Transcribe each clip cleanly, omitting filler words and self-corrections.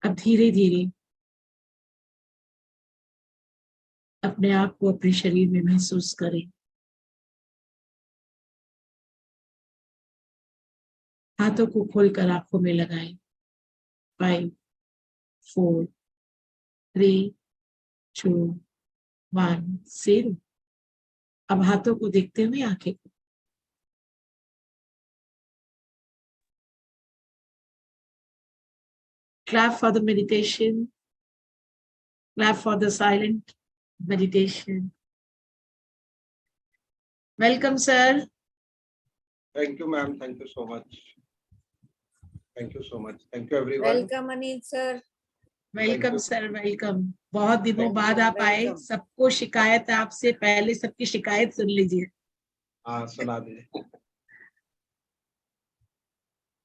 अब धीरे धीरे अपने आप को अपने शरीर में महसूस करें। हाथों को खोलकर आंखों में लगाएं। 5, 4, 3, 2, 1, 0। अब हाथों को देखते हुए आंखें को clap for the meditation, clap for the silent meditation. Welcome, sir. Thank you, ma'am. Thank you so much. Thank you so much. Thank you, everyone. Welcome, Anil sir. Welcome sir, welcome. बहुत दिनों बाद आप आए। सबको शिकायत है आपसे, पहले सबकी शिकायत सुन लीजिए। हाँ, सुना दीजिए।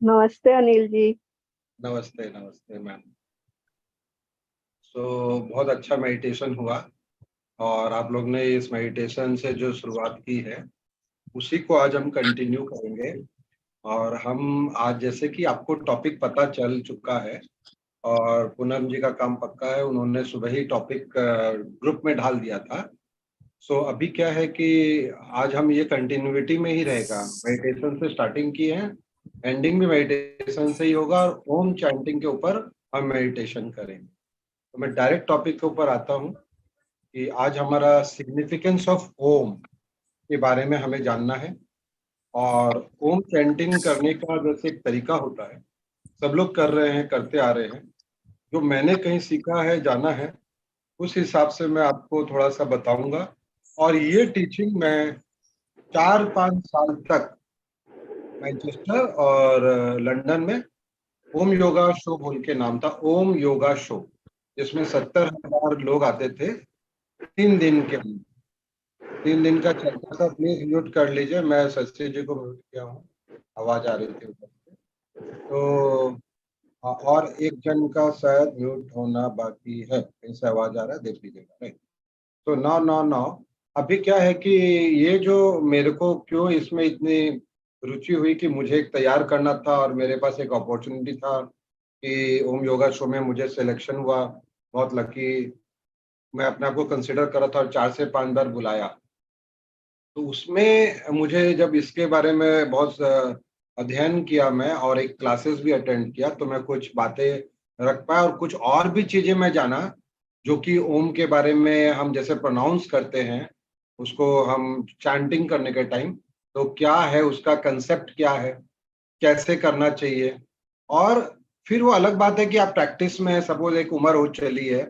नमस्ते अनिल जी। नमस्ते, नमस्ते मैम। बहुत अच्छा मेडिटेशन हुआ और आप लोग ने इस मेडिटेशन से जो शुरुआत की है उसी को आज हम कंटिन्यू करेंगे। और हम आज, जैसे कि आपको टॉपिक पता चल चुका है और पूनम जी का काम पक्का है, उन्होंने सुबह ही टॉपिक ग्रुप में डाल दिया था। अभी क्या है कि आज हम ये कंटिन्यूटी में ही रहेगा। मेडिटेशन से स्टार्टिंग की है, एंडिंग भी मेडिटेशन से ही होगा और ओम चैंटिंग के ऊपर हम मेडिटेशन करेंगे। तो मैं डायरेक्ट टॉपिक के ऊपर आता हूँ कि आज हमारा सिग्निफिकेंस ऑफ ओम के बारे में हमें जानना है। और ओम चैंटिंग करने का जैसे एक तरीका होता है, सब लोग कर रहे हैं, करते आ रहे हैं। जो मैंने कहीं सीखा है, जाना है, उस हिसाब से मैं आपको थोड़ा सा बताऊंगा। और ये टीचिंग मैं 4-5 साल तक मैनचेस्टर और लंदन में ओम योगा शो बोल के नाम था, ओम योगा शो, जिसमें 70,000 लोग आते थे 3 दिन के लिए। 3 दिन का चलता था। प्लीज म्यूट कर लीजिए, मैं सच्ची जी को म्यूट किया हूँ, आवाज आ रही थी ऊपर से। तो और एक जन का शायद म्यूट होना बाकी है, कहीं से आवाज आ रहा है, देख लीजिएगा। राइट, तो नाउ अभी क्या है कि ये जो मेरे को क्यों इसमें इतनी रुचि हुई कि मुझे एक तैयार करना था और मेरे पास एक अपॉर्चुनिटी था कि ओम योगा शो में मुझे सिलेक्शन हुआ। बहुत लकी, मैं अपने आप को कंसिडर कर रहा था और 4 से 5 बार बुलाया। तो उसमें मुझे जब इसके बारे में बहुत अध्ययन किया मैं और एक क्लासेस भी अटेंड किया, तो मैं कुछ बातें रख पाया और कुछ और भी चीजें मैं जाना, जो कि ओम के बारे में हम जैसे प्रोनाउंस करते हैं उसको हम चैंटिंग करने के टाइम, तो क्या है उसका कंसेप्ट, क्या है, कैसे करना चाहिए। और फिर वो अलग बात है कि आप प्रैक्टिस में, सपोज एक उम्र हो चली है,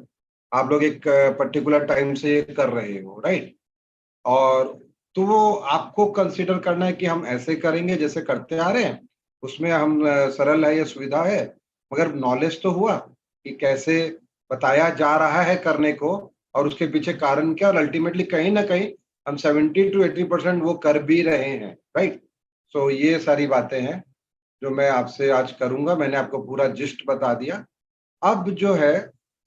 आप लोग एक पर्टिकुलर टाइम से कर रहे हो, राइट, और तो वो आपको कंसिडर करना है कि हम ऐसे करेंगे जैसे करते आ रहे हैं, उसमें हम सरल है या सुविधा है, मगर नॉलेज तो हुआ कि कैसे बताया जा रहा है करने को और उसके पीछे कारण क्या, और अल्टीमेटली कहीं ना कहीं हम 70-80% वो कर भी रहे हैं, राइट। ये सारी बातें हैं जो मैं आपसे आज करूंगा। मैंने आपको पूरा जिस्ट बता दिया। अब जो है,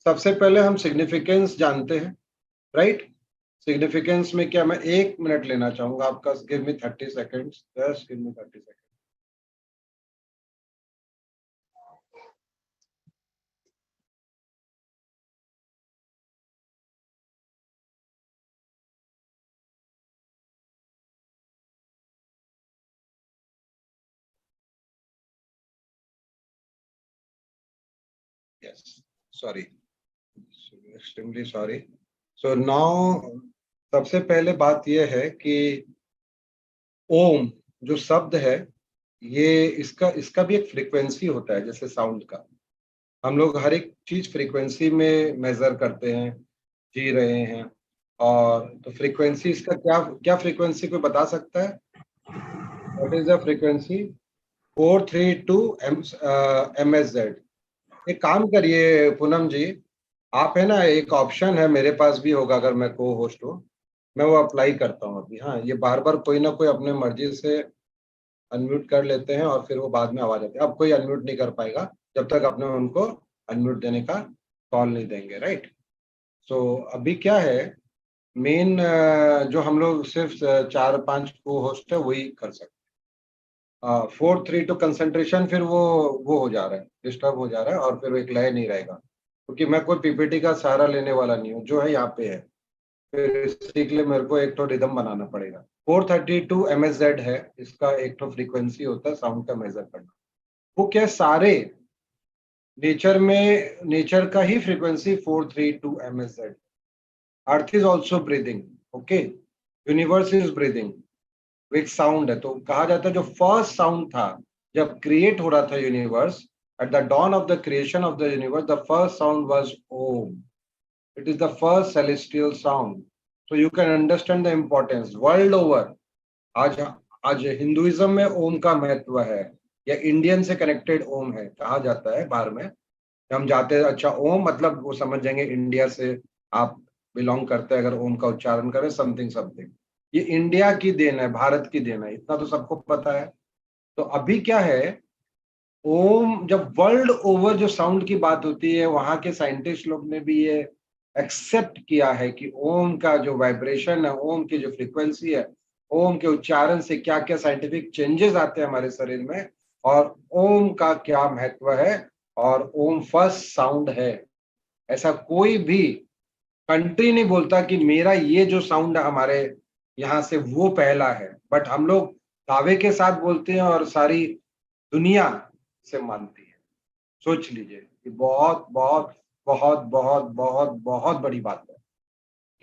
सबसे पहले हम सिग्निफिकेंस जानते हैं, राइट। सिग्निफिकेंस में क्या, मैं 1 मिनट लेना चाहूंगा आपका, give me 30 seconds, just give me 30 seconds. Yes, sorry, extremely sorry. Now सबसे पहले बात यह है कि ओम जो शब्द है, ये इसका इसका भी एक फ्रीक्वेंसी होता है, जैसे साउंड का। हम लोग हर एक चीज फ्रीक्वेंसी में मेजर करते हैं, जी रहे हैं। और तो फ्रीक्वेंसी इसका क्या क्या फ्रीक्वेंसी कोई बता सकता है? What is the frequency? 432 MSZ। एक काम करिए पूनम जी, आप है ना, एक ऑप्शन है, मेरे पास भी होगा अगर मैं को होस्ट हूँ, मैं वो अप्लाई करता हूँ अभी। हाँ, ये बार बार कोई ना कोई अपने मर्जी से अनम्यूट कर लेते हैं और फिर वो बाद में आवाज आती है। अब कोई अनम्यूट नहीं कर पाएगा जब तक अपने उनको अनम्यूट देने का कॉल नहीं देंगे, राइट। अभी क्या है, मेन जो हम लोग सिर्फ 4-5 को होस्ट है वही कर सकते हैं। 4 3 टू कंसंट्रेशन, फिर वो हो जा रहा है, डिस्टर्ब हो जा रहा है और फिर एक लय नहीं रहेगा, क्योंकि मैं कोई पीपीटी का सहारा लेने वाला नहीं हूँ, जो है यहाँ पे है। फिर इसी के लिए मेरे को एक तो रिदम बनाना पड़ेगा। 432 MHz है इसका, एक तो फ्रीक्वेंसी होता है साउंड का मेजर करना। वो क्या सारे नेचर का ही frequency 432 MHz। Earth is also breathing, okay, universe is breathing, वो एक साउंड है। तो कहा जाता है जो फर्स्ट साउंड था जब क्रिएट हो रहा था universe, at the dawn of the creation of the universe, the first sound was Om. It is the first celestial sound. So you can understand the importance world over। आज आज Hinduism में ओम का महत्व है, या इंडियन से कनेक्टेड ओम है, कहा जाता है बाहर में। हम जाते हैं, अच्छा ओम मतलब वो समझ जाएंगे इंडिया से आप बिलोंग करते हैं, अगर ओम का उच्चारण करें समथिंग समथिंग। ये इंडिया की देन है, भारत की देन है, इतना तो सबको पता है। तो अभी क्या है, ओम जब वर्ल्ड ओवर जो साउंड की बात होती है, वहां के साइंटिस्ट लोग ने भी ये एक्सेप्ट किया है कि ओम का जो वाइब्रेशन है, ओम की जो फ्रीक्वेंसी है, ओम के उच्चारण से क्या क्या साइंटिफिक चेंजेस आते हैं हमारे शरीर में, और ओम का क्या महत्व है, और ओम फर्स्ट साउंड है। ऐसा कोई भी कंट्री नहीं बोलता कि मेरा ये जो साउंड है हमारे यहाँ से वो पहला है, बट हम लोग दावे के साथ बोलते हैं और सारी दुनिया से मानती है। सोच लीजिए, ये बहुत बहुत बहुत बहुत बहुत बहुत बड़ी बात है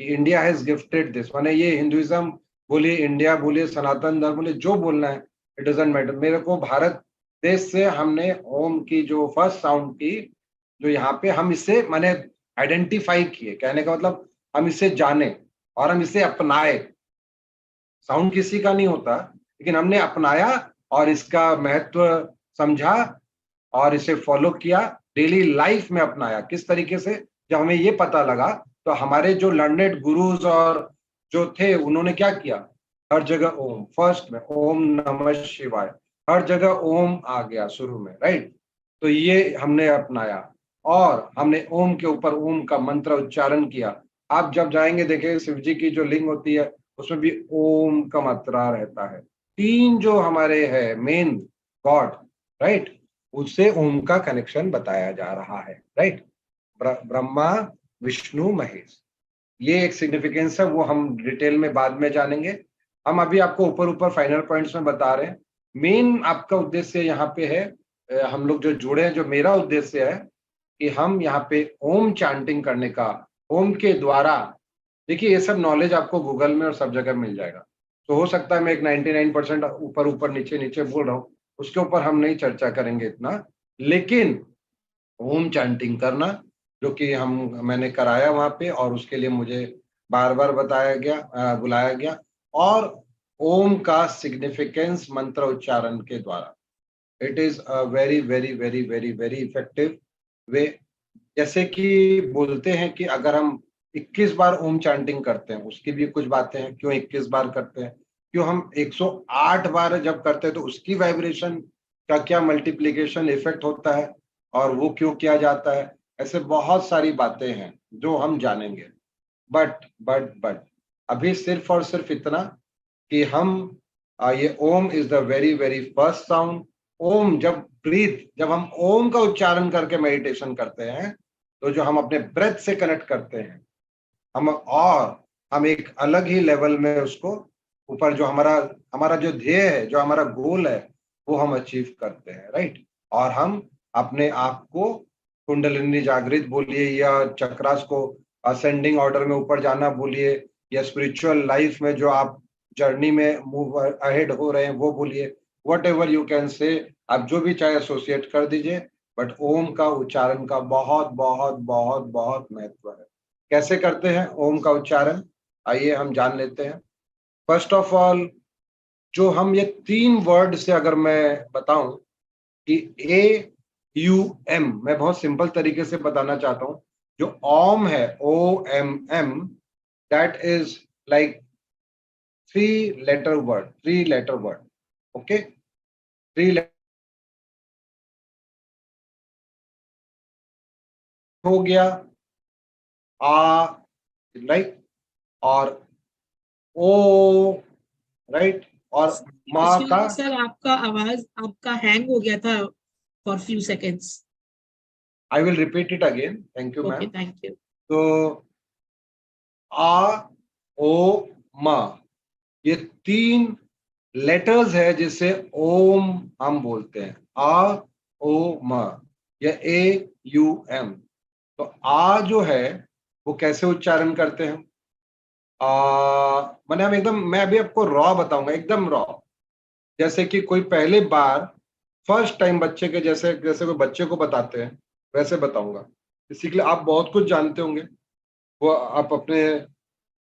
कि इंडिया हैज गिफ्टेड दिस। माने ये हिंदुइज्म बोलिए, इंडिया बोलिए, सनातन धर्म बोलिए, जो बोलना है, इट डजंट मैटर। मेरे को भारत देश से हमने ओम की जो फर्स्ट साउंड की, जो यहाँ पे हम इसे माने आइडेंटिफाई किए, कहने का मतलब हम इसे जाने और हम इसे अपनाए। साउंड किसी का नहीं होता, लेकिन हमने अपनाया और इसका महत्व समझा और इसे फॉलो किया, डेली लाइफ में अपनाया। किस तरीके से, जब हमें ये पता लगा तो हमारे जो लर्नेड गुरुज और जो थे उन्होंने क्या किया, हर जगह ओम, फर्स्ट में ओम नमः शिवाय, हर जगह ओम आ गया शुरू में, राइट। तो ये हमने अपनाया और हमने ओम के ऊपर ओम का मंत्र उच्चारण किया। आप जब जाएंगे देखेंगे शिव जी की जो लिंग होती है उसमें भी ओम का मात्रा रहता है। तीन जो हमारे है मेन गॉड, राइट, उससे ओम का कनेक्शन बताया जा रहा है, राइट। ब्रह्मा विष्णु महेश, ये एक सिग्निफिकेंस है, वो हम डिटेल में बाद में जानेंगे। हम अभी आपको ऊपर ऊपर फाइनल पॉइंट्स में बता रहे हैं। मेन आपका उद्देश्य यहाँ पे है, हम लोग जो जुड़े हैं, जो मेरा उद्देश्य है कि हम यहाँ पे ओम चैंटिंग करने का, ओम के द्वारा। देखिए ये सब नॉलेज आपको गूगल में और सब जगह मिल जाएगा। तो हो सकता है मैं एक 99% ऊपर ऊपर नीचे नीचे बोल रहा हूँ, उसके ऊपर हम नहीं चर्चा करेंगे इतना। लेकिन ओम चैंटिंग करना, जो कि मैंने कराया वहां पे, और उसके लिए मुझे बार बार बताया गया, बुलाया गया, और ओम का सिग्निफिकेंस मंत्र उच्चारण के द्वारा, it is a very very very very very effective way. जैसे कि बोलते हैं कि अगर हम 21 बार ओम चैंटिंग करते हैं, उसकी भी कुछ बातें हैं, क्यों 21 बार करते हैं, क्यों हम 108 बार जब करते हैं तो उसकी वाइब्रेशन का क्या मल्टीप्लिकेशन इफेक्ट होता है, और वो क्यों किया जाता है। ऐसे बहुत सारी बातें हैं जो हम जानेंगे। बट अभी सिर्फ और सिर्फ इतना कि हम ये Om is the very very first sound. Om जब हम ओम का उच्चारण करके मेडिटेशन करते हैं, तो जो हम अपने ब्रेथ से कनेक्ट करते हैं, हम एक अलग ही लेवल में उसको ऊपर, जो हमारा हमारा जो ध्येय है, जो हमारा गोल है, वो हम अचीव करते हैं, राइट। और हम अपने आप को कुंडलिनी जागृत बोलिए, या चक्रास को असेंडिंग ऑर्डर में ऊपर जाना बोलिए, या स्पिरिचुअल लाइफ में जो आप जर्नी में मूव अहेड हो रहे हैं वो बोलिए, what ever you can say, आप जो भी चाहे एसोसिएट कर दीजिए। बट ओम का उच्चारण का बहुत बहुत बहुत बहुत महत्व है। कैसे करते हैं ओम का उच्चारण, आइए हम जान लेते हैं। फर्स्ट ऑफ ऑल, जो हम ये 3 वर्ड से अगर मैं बताऊं कि AUM, मैं बहुत सिंपल तरीके से बताना चाहता हूं। जो ओम है, OMM, that is like 3 letter word, okay. 3 हो गया, आ, राइट, और ओ, राइट, और माँ का सर आपका आवाज आपका हैंग हो गया था for few seconds. I will repeat it again, thank you okay, ma'am. Thank you. तो आ ओ मा, ये 3 लेटर्स है जिसे ओम हम बोलते हैं। आ ओ मा या ए यू एम। तो आ जो है वो कैसे उच्चारण करते हैं? मैंने हम एकदम, मैं अभी आपको रॉ बताऊंगा, एकदम रॉ, जैसे कि कोई पहली बार फर्स्ट टाइम बच्चे के जैसे जैसे कोई बच्चे को बताते हैं वैसे बताऊंगा। इसी के लिए आप बहुत कुछ जानते होंगे, वो आप अपने,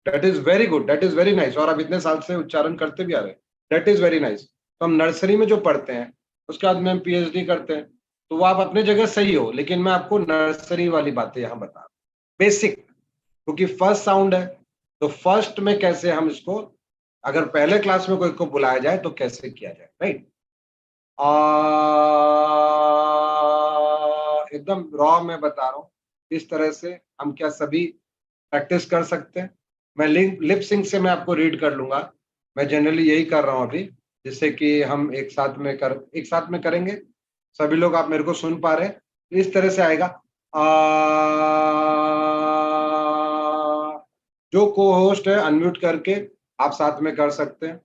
that is very good, that is very nice, और आप इतने साल से उच्चारण करते भी आ रहे हैं, दैट इज वेरी नाइस। तो हम नर्सरी में जो पढ़ते हैं उसके बाद में हम पीएचडी करते हैं, तो वो आप अपने जगह सही हो, लेकिन मैं आपको नर्सरी वाली बातें यहाँ बता रहा हूँ, बेसिक, क्योंकि फर्स्ट साउंड है। तो फर्स्ट में कैसे हम इसको, अगर पहले क्लास में कोई को बुलाया जाए तो कैसे किया जाए, राइट? एकदम रॉ में बता रहा हूँ, इस तरह से हम क्या सभी प्रैक्टिस कर सकते हैं। मैं लिप सिंक से मैं आपको रीड कर लूंगा, मैं जनरली यही कर रहा हूँ अभी, जिससे कि हम एक साथ में करेंगे सभी लोग। आप मेरे को सुन पा रहे हैं? इस तरह से आएगा। जो को होस्ट है अनम्यूट करके आप साथ में कर सकते हैं।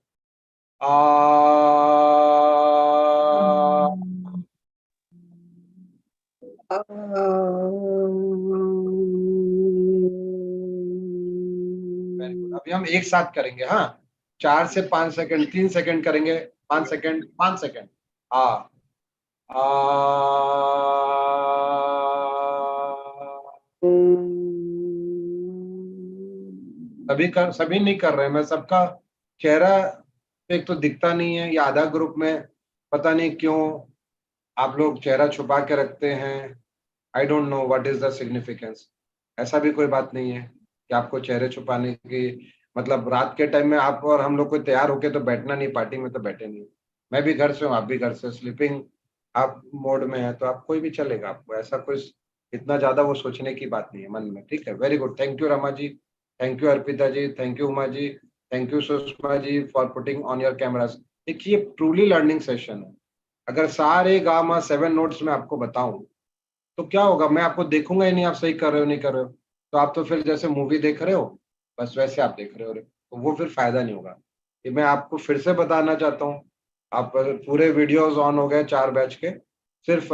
Very good. अभी हम एक साथ करेंगे, हाँ, 4 से 5 सेकंड, 3 सेकंड करेंगे, 5 सेकंड, 5 सेकंड। आ सभी नहीं कर रहे हैं, मैं सबका चेहरा एक तो दिखता नहीं है, या आधा ग्रुप में पता नहीं क्यों आप लोग चेहरा छुपा के रखते हैं। I don't know what is the significance. ऐसा भी कोई बात नहीं है कि आपको चेहरे छुपाने की, मतलब रात के टाइम में आप और हम लोग को तैयार होके तो बैठना नहीं, पार्टी में तो बैठे नहीं। मैं भी घर से हूँ, आप भी घर से, स्लीपिंग आप मोड में है, तो आप कोई भी चलेगा, आपको ऐसा कोई इतना ज्यादा वो सोचने की बात नहीं है मन में, ठीक है? Very good, thank you Rama ji, thank you Arpita ji, thank you Uma ji, thank you Sushma ji for putting on your cameras. देखिए ट्रूली लर्निंग सेशन है। अगर सारे गामा 7 नोट्स में आपको बताऊं तो क्या होगा, मैं आपको देखूंगा ही नहीं आप सही कर रहे हो नहीं कर रहे हो, तो आप तो फिर जैसे मूवी देख रहे हो बस वैसे आप देख रहे हो, तो वो फिर फायदा नहीं होगा। ये मैं आपको फिर से बताना चाहता हूँ। आप पूरे वीडियोस ऑन हो गए 4 बैच के, सिर्फ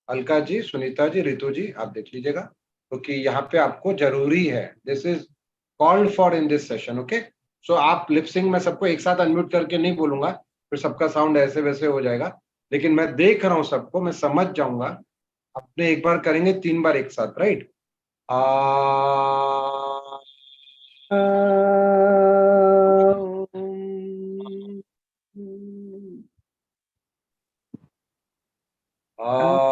अलका जी, सुनीता जी, रितु जी आप देख लीजिएगा, क्योंकि यहाँ पे आपको जरूरी है, this is called for in this session, okay? So आप लिपसिंग में सबको एक साथ अनम्यूट करके नहीं बोलूंगा, फिर सबका साउंड ऐसे वैसे हो जाएगा, लेकिन मैं देख रहा हूँ सबको, मैं समझ जाऊंगा। अपने एक बार करेंगे 3 बार एक साथ, राइट? आ आ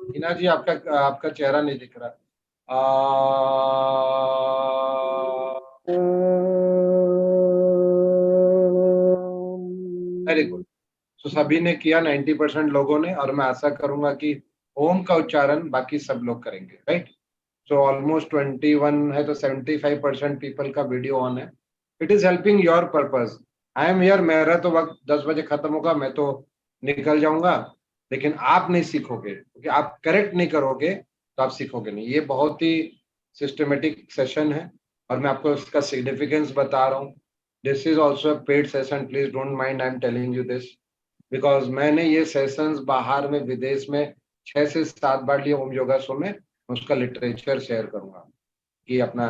हिना जी आपका आपका चेहरा नहीं दिख रहा। Very good. तो सभी ने किया, 90% लोगों ने, और मैं आशा करूंगा कि ओम का उच्चारण बाकी सब लोग करेंगे, राइट? सो ऑलमोस्ट 21 है, तो 75% पीपल का वीडियो ऑन है। It is helping your purpose. I am here, मेरा तो वक्त 10 बजे खत्म होगा, मैं तो निकल जाऊंगा, लेकिन आप नहीं सीखोगे, क्योंकि आप करेक्ट नहीं करोगे तो आप सीखोगे नहीं। ये बहुत ही सिस्टमेटिक सेशन है, और मैं आपको इसका सिग्निफिकेंस बता रहा हूँ। This is also paid session, please don't mind, I am telling you this, because मैंने ये सेशंस बाहर में विदेश में 6 से 7 बार लिए ओम योगा शो में, उसका लिटरेचर शेयर करूंगा कि अपना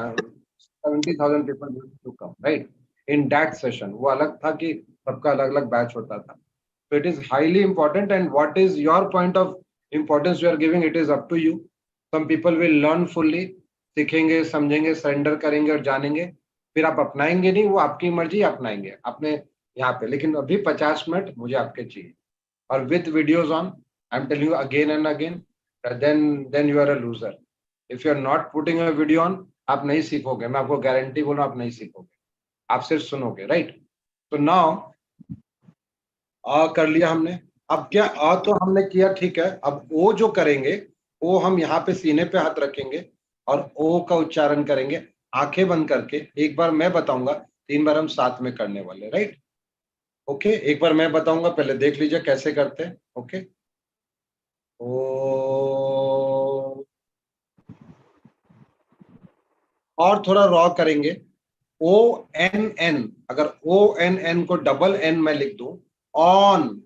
70,000 people to come, right? In that session वो अलग था कि सबका अलग अलग बैच होता था। So it is highly important, and what is your point of importance you are giving, it is up to you. Some people will learn fully, सीखेंगे, समझेंगे, सरेंडर करेंगे और जानेंगे, फिर आप अपनाएंगे नहीं, वो आपकी मर्जी, अपनाएंगे अपने यहाँ पे, लेकिन अभी 50 मिनट मुझे आपके चाहिए, और with videos on, I am telling you again and again, then you are a loser. If you are not putting a video on, आप नहीं सीखोगे, मैं आपको गारंटी बोल रहा हूँ, आप नहीं सीखोगे, आप सिर्फ सुनोगे, राइट? तो नाउ कर लिया हमने। अब क्या, तो हमने किया, ठीक है। अब वो जो करेंगे वो हम यहाँ पे सीने पे हाथ रखेंगे, और ओ का उच्चारण करेंगे आंखें बंद करके। एक बार मैं बताऊंगा, 3 बार हम साथ में करने वाले, राइट? ओके, एक बार मैं बताऊंगा, पहले देख लीजिए कैसे करते हैं। ओके, ओ, और थोड़ा रॉ करेंगे, ओ एन एन। अगर ओ एन एन को डबल एन में लिख दूं, ऑन,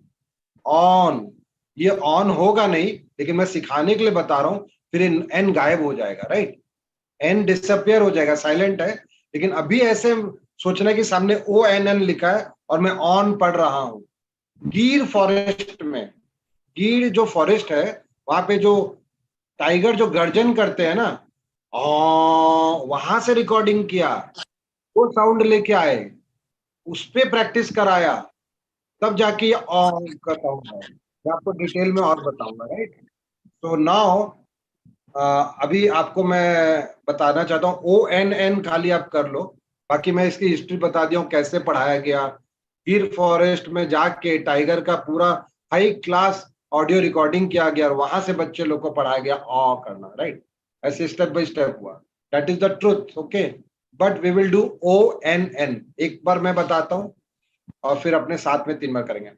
ऑन, ये ऑन होगा नहीं, लेकिन मैं सिखाने के लिए बता रहा हूं, फिर एन गायब हो जाएगा, राइट? एन डिसअपियर हो जाएगा, साइलेंट है। लेकिन अभी ऐसे सोचना कि सामने ओ एन एन लिखा है और मैं ऑन पढ़ रहा हूं। गिर फॉरेस्ट में, गिर जो फॉरेस्ट है, वहां पे जो टाइगर जो गर्जन करते हैं ना, वहां से रिकॉर्डिंग किया, वो साउंड लेके आए, उस पे प्रैक्टिस कराया, तब जाके ये का साउंड है। मैं आपको डिटेल में और बताऊंगा, राइट? तो नाउ अभी आपको मैं बताना चाहता हूँ, ओ एन एन खाली आप कर लो, बाकी मैं इसकी हिस्ट्री बता दिया हूँ कैसे पढ़ाया गया। गिर फॉरेस्ट में जाके टाइगर का पूरा हाई क्लास ऑडियो रिकॉर्डिंग किया गया और वहां से बच्चे लोग को पढ़ाया गया ऑ करना, राइट? ऐसे स्टेप बाय स्टेप हुआ। That is the truth, okay? But we will do O N N. एक बार मैं बताता हूँ और फिर अपने साथ में 3 बार करेंगे।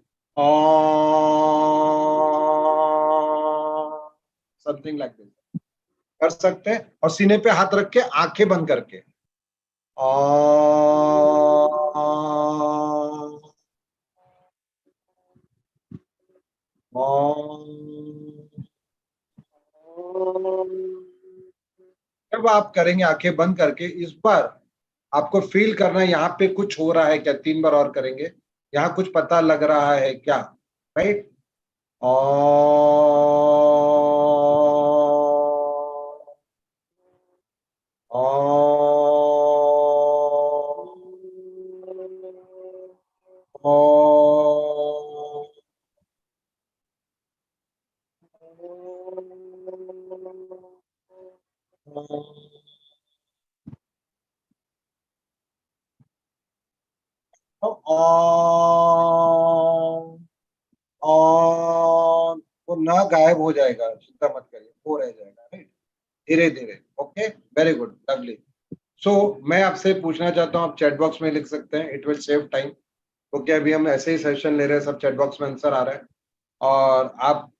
समथिंग लाइक दिस कर सकते हैं, और सीने पे हाथ रख के आंखें बंद करके आ, जब आप करेंगे आंखें बंद करके, इस बार आपको फील करना है यहाँ पे कुछ हो रहा है क्या। 3 बार और करेंगे, यहाँ कुछ पता लग रहा है क्या, राइट? और वो ना गायब हो जाएगा, चिंता मत करिए, वो रह जाएगा, राइट? धीरे धीरे। Okay, very good, lovely. So मैं आपसे पूछना चाहता हूँ, आप चैट बॉक्स में लिख सकते हैं, इट विल सेव टाइम, क्योंकि अभी हम ऐसे ही सेशन ले रहे हैं, सब चैट बॉक्स में आंसर आ रहा है। और आप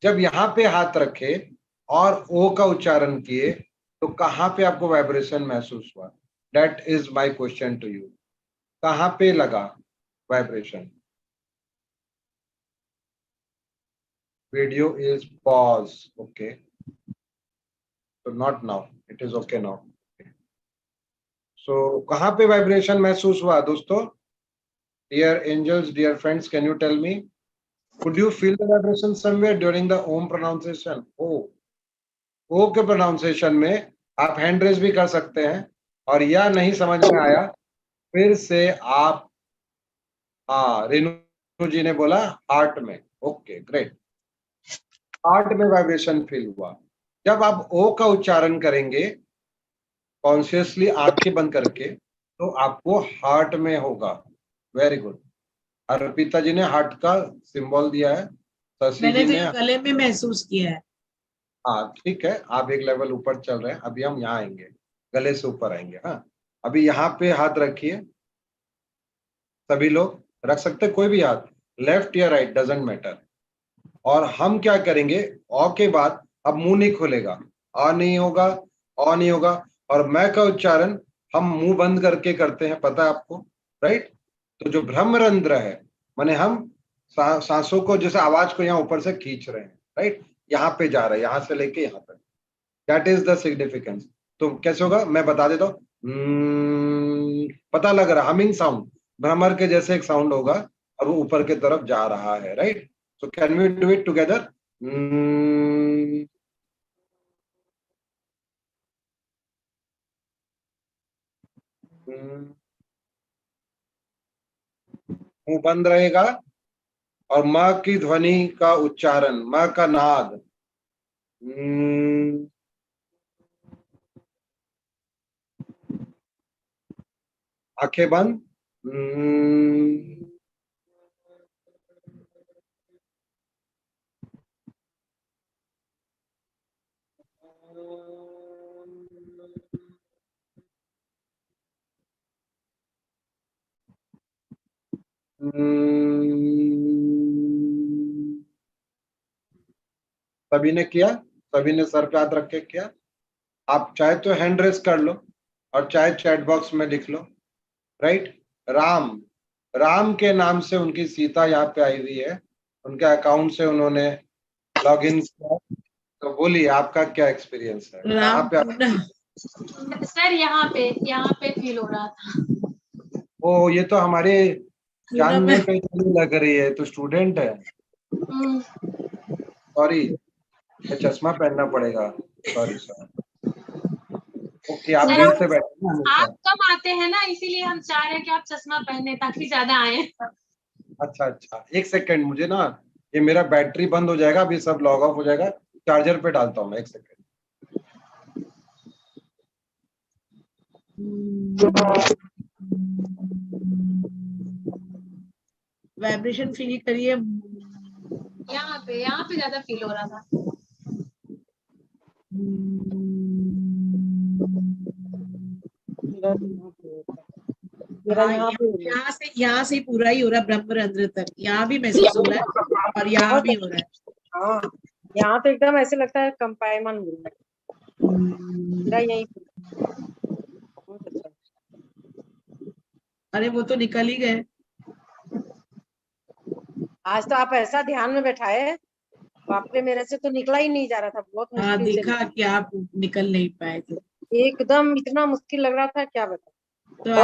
जब यहाँ पे हाथ रखे और ओ का उच्चारण किए, तो कहाँ पे आपको वाइब्रेशन महसूस हुआ? That is my question to you. कहाँ पे लगा vibration? Video is pause, okay, तो not now, it is okay now. So कहाँ पे वाइब्रेशन महसूस हुआ दोस्तों? Dear angels, dear friends, can you tell me, could you feel the vibration somewhere during the om pronunciation? ओ के pronunciation में आप hand raise भी कर सकते हैं, और या नहीं समझ में आया, फिर से आप, हाँ, रेणु जी ने बोला हार्ट में। ओके, ग्रेट, हार्ट में वाइब्रेशन फील हुआ। जब आप ओ का उच्चारण करेंगे कॉन्शियसली आंखें बंद करके, तो आपको हार्ट में होगा। Very good. अर्पिता जी ने हार्ट का सिंबल दिया है, शशि मैंने जी तो ने, ये गले में महसूस किया है। हाँ ठीक है, आप एक लेवल ऊपर चल रहे हैं, अभी हम यहाँ आएंगे, गले से ऊपर आएंगे। हाँ, अभी यहाँ पे हाथ रखिए, सभी लोग रख सकते हैं, कोई भी हाथ, लेफ्ट या राइट डजेंट मैटर। और हम क्या करेंगे, अ के बाद अब मुंह नहीं खुलेगा, आ नहीं होगा, अ नहीं होगा, और मैं का उच्चारण हम मुंह बंद करके करते हैं, पता है आपको, राइट? तो जो ब्रह्मरंध्र है, माने हम सांसों को, जैसे आवाज को यहाँ ऊपर से खींच रहे हैं, राइट? यहाँ पे जा रहा है, यहाँ से लेके यहाँ तक, दैट इज द सिग्निफिकेंस। तो कैसे होगा मैं बता देता हूँ। पता लग रहा, हमिंग साउंड, भ्रमर के जैसे एक साउंड होगा, और वो ऊपर की तरफ जा रहा है, right? So can we do it together? मुंह बंद रहेगा, और म की ध्वनि का उच्चारण, म का नाद, हम्म, आंखें बंद, सभी ने किया? सभी ने सर पे हाथ रख के किया? आप चाहे तो हैंड रेस कर लो और चाहे चैट बॉक्स में लिख लो। राइट। राम, राम के नाम से उनकी सीता यहाँ पे आई हुई है, उनके अकाउंट से उन्होंने लॉग इन किया। तो बोलिए आपका क्या एक्सपीरियंस है, कहाँ राम पे आप? पूना सर यहाँ पे फील हो रहा था। ओ, ये तो हमारे पूना जानने में पे लग रही है, तो स्टूडेंट है। सॉरी, चश्मा पहनना पड़ेगा। Sorry sir. ओके, आप सर, देर से बैठे ना हमेशा। आप कम आते हैं ना, इसीलिए हम चाह रहे हैं कि आप चश्मा पहने ताकि ज्यादा आए। अच्छा अच्छा, एक सेकंड, मुझे ना ये मेरा बैटरी बंद हो जाएगा, अभी सब लॉग ऑफ हो जाएगा, चार्जर पे डालता हूँ मैं, एक सेकंड। वाइब्रेशन फील करिए। यहाँ पे ज्यादा फील हो रहा था। हाँ, यहाँ से पूरा ही हो रहा है, ब्रह्मरंध्र तक यहाँ भी महसूस हो रहा है और यहाँ भी हो रहा है। हाँ, यहाँ तो एकदम ऐसे लगता है कंपायमान हो रहा है मेरा यही। बहुत अच्छा। अरे वो तो निकल ही गए। आज तो आप ऐसा ध्यान में बैठाए, बाप रे, मेरे से तो निकला ही नहीं जा रहा था, बहुत हाँ, मुश्किल से देखा कि आप निकल नहीं पाए थे। एकदम इतना मुश्किल लग रहा था, क्या बता। तो और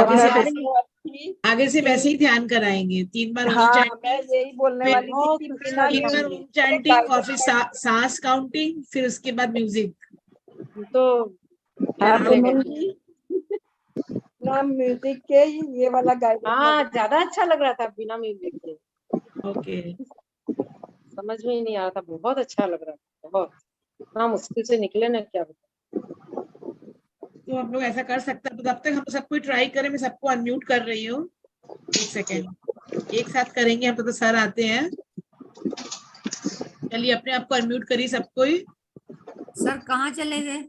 आगे से वैसे ही ध्यान कराएंगे, 3 बार ओम हाँ, मैं चैंटिंग, यही बोलने वाली थी कि फिर बिना 3 बार ओम चैंटिंग और फिर सांस काउंटिंग, फिर उसके बाद म्यूजिक। तो हाँ, फिर पूनम जी ना म्यूजिक के ये वाला गाइड। हाँ, ज्यादा अच्छा लग रहा था बिना म्यूजिक के, ओके। समझ में ही नहीं आ रहा था, बहुत अच्छा लग रहा था, बहुत। इतना मुश्किल से निकले ना, क्या बता। तो हम लोग ऐसा कर सकते हैं, तो तब तक हम सबको ट्राई करें। मैं सबको अनम्यूट कर रही हूँ, एक सेकेंड, एक साथ करेंगे हम तो सर आते हैं। चलिए अपने आप को अनम्यूट करिए सबको ही। सर कहाँ चले गए?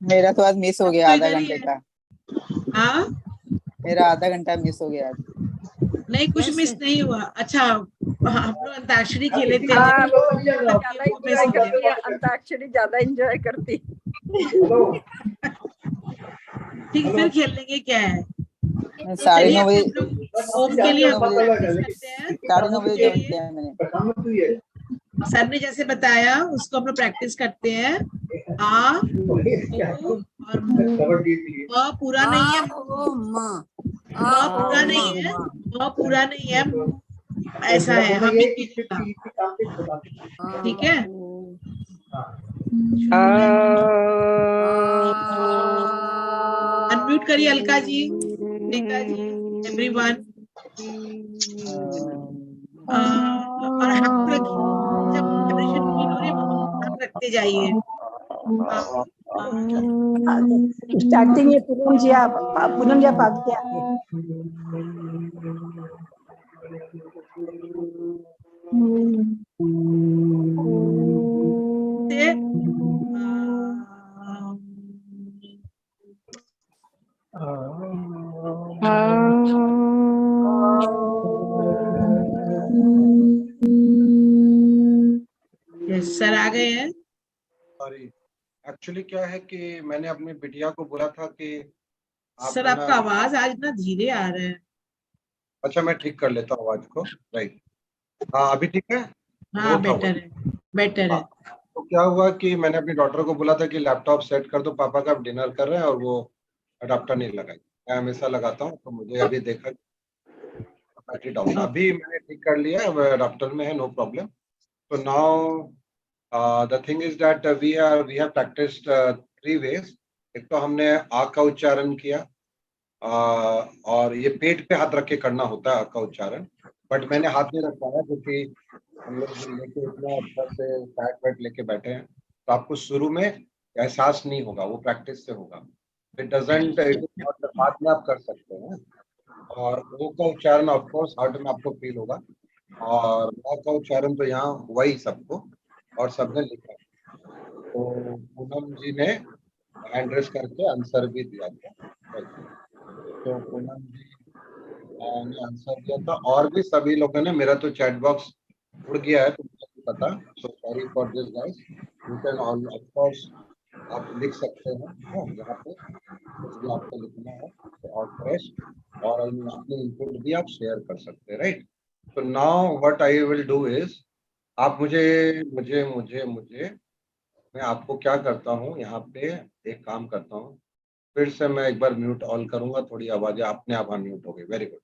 मेरा तो आज मिस हो गया तो आधा इधर ही घंटे है। का। हाँ, मेरा आधा घंटा मिस हो गया आज। नहीं कुछ मिस कैसे? नहीं हुआ। अच्छा, हम लोग अंताक्षरी खेले थे, हाँ, वो वो ज्यादा मिस एंजॉय हो करती गया। है, अंताक्षरी ज्यादा एंजॉय करती। ठीक, फिर खेल लेंगे, क्या है। तो चलिए 9:30 हम बजे, लोग ओम के लिए हम लोग प्रैक्टिस करते हैं। 9:30 ओम बजे के ज्वाइन लिए किया है मैंने। सर ने जैसे बताया उसको हम लोग प्रैक्टिस करते हैं। आ, ओ और म पूरा नहीं है, म पूरा नहीं है, म पूरा नहीं है, ऐसा है, हमिंग कीजिएगा, ठीक है। अनम्यूट करिए अलका जी, रीता जी, एवरीवन। और हाथ रखिए, जब वाइब्रेशन फील हो रही है हाथ रखते जाइए। स्टार्टिंग में पूनम जी आप आगे आगे। से सर आ गए हैं। सॉरी, एक्चुअली क्या है कि मैंने अपनी बिटिया को बोला था कि आप सर है ना। आपका आवाज आज ना धीरे आ रहा है। अच्छा, मैं ठीक कर लेता हूँ आवाज को। राइट। हाँ, अभी ठीक है। हाँ, वो था वो। बेटर है, बेटर है। हाँ, तो क्या हुआ कि मैंने अपनी डॉटर को बोला था कि लैपटॉप सेट कर दो, पापा का डिनर कर रहे हैं, और वो अडाप्टर नहीं लगाई। मैं हमेशा लगाता हूँ, तो मुझे अभी देखा बैटरी डाउन, अभी मैंने ठीक कर लिया, अडाप्टर में है, नो प्रॉब्लम। तो now the thing is that we have practised 3 ways। एक तो हमने आ का उच्चारण किया, और ये पेट पे हाथ रख के करना होता है आ का उच्चारण, बट मैंने हाथ नहीं रख पाया क्योंकि हम लोग लेके इतना अच्छा से फैट वैट लेके बैठे हैं, तो आपको शुरू में एहसास नहीं होगा, वो प्रैक्टिस से होगा। इट डजंट, हाथ में आप कर सकते हैं, और ओ का उच्चारण ऑफकोर्स हार्ट में आपको फील होगा, और आ का उच्चारण तो यहाँ हुआ ही सबको, और सबने लिखा। तो पूनम जी ने हैंड रेस करके आंसर भी दिया था। तो पूनम जी ने आंसर दिया था, और भी सभी लोगों ने। मेरा तो चैट बॉक्स उड़ गया है तो मुझे नहीं पता, so sorry for this guys. You can all of course आप लिख सकते हैं यहाँ पे कुछ भी आपको लिखना है तो, और फ्रेश और अपनी इनपुट भी आप शेयर कर सकते हैं, राइट। तो now what I will do is, आप मुझे मुझे मुझे मुझे मैं आपको क्या करता हूँ यहाँ पे, एक काम करता हूँ, फिर से मैं एक बार म्यूट ऑल करूंगा, थोड़ी आवाजें अपने आप म्यूट हो गई। Very good.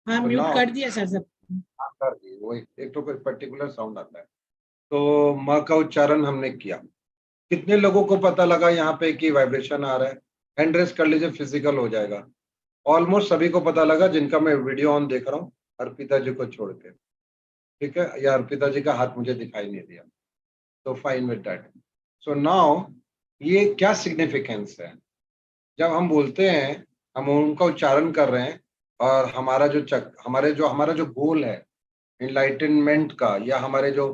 हाँ तो म्यूट नाउ कर दिया सर सब। कर दी, वो एक तो कोई पर्टिकुलर साउंड आता है। तो म का उच्चारण हमने किया। कितने लोगों को पता लगा यहाँ पे कि वाइब्रेशन आ रहा है? हैंड रेस कर लीजिए, फिजिकल हो जाएगा। ऑलमोस्ट सभी को पता लगा जिनका मैं वीडियो ऑन देख रहा हूँ, अर्पिता जी को छोड़ के, ठीक है, या अर्पिता जी का हाथ मुझे दिखाई नहीं दिया, तो fine with that. So now ये क्या सिग्निफिकेंस है? जब हम बोलते हैं, हम उनका उच्चारण कर रहे हैं, और हमारा जो गोल है इनलाइटनमेंट का, या हमारे जो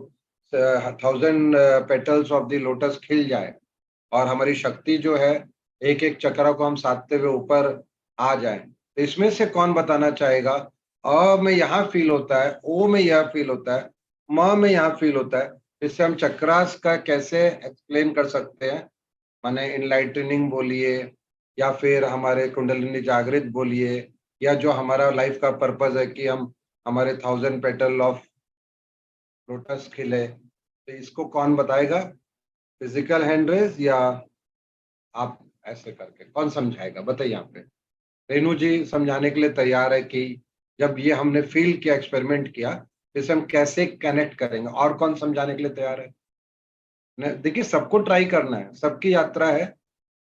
1000 पेटल्स ऑफ द लोटस खिल जाए, और हमारी शक्ति जो है एक एक चक्र को हम साधते हुए ऊपर आ जाए, तो इसमें से कौन बताना चाहेगा? अ में यहाँ फील होता है, ओ में यह फील होता है, म में यहाँ फील होता है। इससे हम चक्रास का कैसे एक्सप्लेन कर सकते हैं? माने इनलाइटनिंग बोलिए, या फिर हमारे कुंडलिनी जागृत बोलिए, या जो हमारा लाइफ का पर्पस है कि हम हमारे 1000 पेटल ऑफ लोटस खिले, तो इसको कौन बताएगा? फिजिकल हैंड रेज, या आप ऐसे करके कौन समझाएगा? बताइए। यहाँ पे रेनू जी समझाने के लिए तैयार है कि जब ये हमने फील किया, एक्सपेरिमेंट किया, इसे हम कैसे कनेक्ट करेंगे। और कौन समझाने के लिए तैयार है? देखिए, सबको ट्राई करना है, सबकी यात्रा है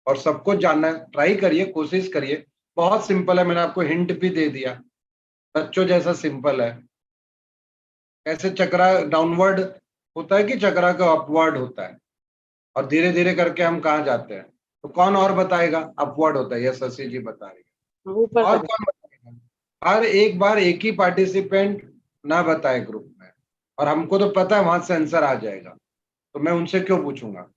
और सबको जानना है। ट्राई करिए, कोशिश करिए, बहुत सिंपल है। मैंने आपको हिंट भी दे दिया, बच्चों जैसा सिंपल है। कैसे चक्रा डाउनवर्ड होता है कि चक्रा का अपवर्ड होता है, और धीरे धीरे करके हम कहाँ जाते हैं? तो कौन और बताएगा? अपवर्ड होता है, ये शशि जी बता रही है। ऊपर और तरफ। कौन बताएगा? हर एक बार एक ही पार्टिसिपेंट ना बताए ग्रुप में, और हमको तो पता है वहां से आंसर आ जाएगा, तो मैं उनसे क्यों पूछूंगा?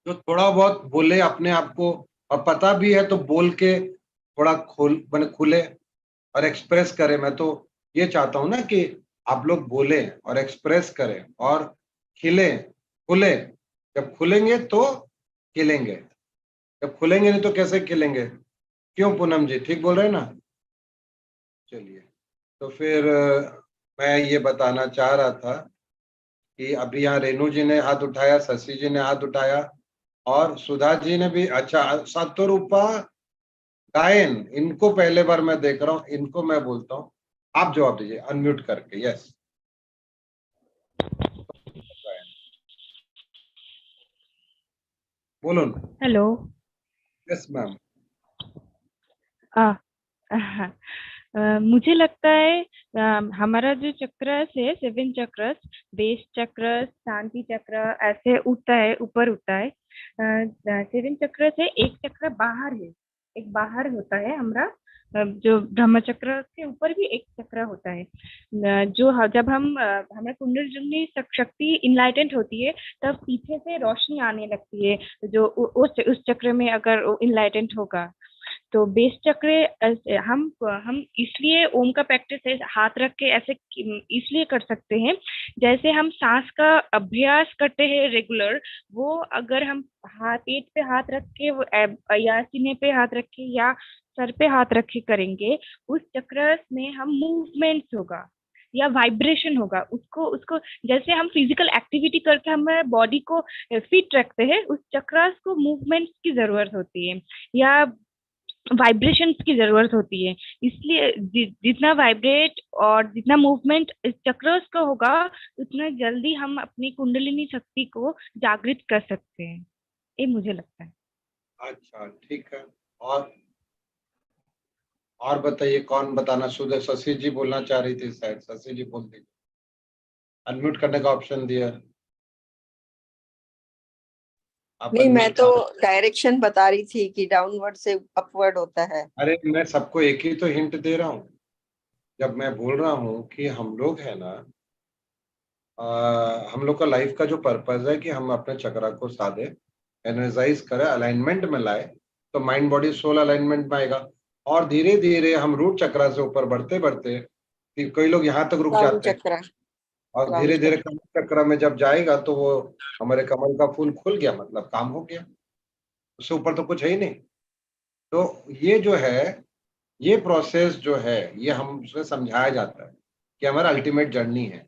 जो थोड़ा बहुत बोले अपने आप को, और पता भी है तो बोल के थोड़ा खुले और एक्सप्रेस करें। मैं तो ये चाहता हूं ना कि आप लोग बोले और एक्सप्रेस करें और खिले, खुले। जब खुलेंगे तो खिलेंगे, जब खुलेंगे नहीं तो कैसे खिलेंगे? क्यों पूनम जी, ठीक बोल रहे हैं ना? चलिए, तो फिर मैं ये बताना चाह रहा था कि अभी यहाँ रेनू जी ने हाथ उठाया, शशि जी ने हाथ उठाया, और सुधा जी ने भी। अच्छा, सतरूपा गायन, इनको पहले बार मैं देख रहा हूँ, इनको मैं बोलता हूँ, आप जवाब दीजिए अनम्यूट करके। यस, बोलो ना। हेलो। Yes ma'am. मुझे लगता है हमारा जो चक्रस है, 7 चक्रस, बेस चक्रस, शांति चक्र, ऐसे उठता है, ऊपर उठता है। 7 चक्रस है, एक चक्र बाहर है, एक बाहर होता है हमारा। जो ब्रह्म चक्र के ऊपर भी एक चक्र होता है। जब हम हमारा कुंडलिनी शक्ति इनलाइटेंट होती है, तब पीछे से रोशनी आने लगती है, जो उस चक्र में अगर इनलाइटेंट होगा। तो बेस चक्र हम इसलिए ओम का प्रैक्टिस है, हाथ रख के ऐसे इसलिए कर सकते हैं, जैसे हम सांस का अभ्यास करते हैं रेगुलर, वो अगर हम पेट पे हाथ रख के या सीने पे हाथ रख के या सर पे हाथ रख के करेंगे, उस चक्र में हम मूवमेंट्स होगा या वाइब्रेशन होगा। उसको उसको जैसे हम फिजिकल एक्टिविटी करके हमारे बॉडी को फिट रखते हैं, उस चक्रास को मूवमेंट्स की जरूरत होती है या वाइब्रेशंस की जरूरत होती है। इसलिए जितना वाइब्रेट और जितना मूवमेंट इस चक्रों का होगा, उतना जल्दी हम अपनी कुंडलिनी शक्ति को जागृत कर सकते हैं, ये मुझे लगता है। अच्छा, ठीक है। और बताइए, कौन बताना? सुधा, शशि जी बोलना चाह रही थी शायद, शशि जी बोल दीजिए, अनम्यूट करने का ऑप्शन दिया। आप नहीं, मैं unmute तो कर- डायरेक्शन बता रही थी कि डाउनवर्ड से अपवर्ड होता है। अरे मैं सबको एक ही तो हिंट दे रहा हूँ। जब मैं बोल रहा हूँ कि हम लोग है ना, हम लोग का लाइफ का जो पर्पस है कि हम अपने चक्रा को साधे, एनर्जाइज करें, अलाइनमेंट में लाए, तो माइंड बॉडी सोल अलाइनमेंट में आएगा। और धीरे धीरे हम रूट चक्र से ऊपर बढ़ते बढ़ते, कई लोग यहाँ तक रुक राउंड जाते हैं, चक्र। और राउंड धीरे धीरे कमल चक्र में जब जाएगा तो वो हमारे कमल का फूल खुल गया, मतलब काम हो गया, उससे ऊपर तो कुछ है ही नहीं। तो ये जो है, ये प्रोसेस जो है, ये हम उसमें समझाया जाता है कि हमारा अल्टीमेट जर्नी है।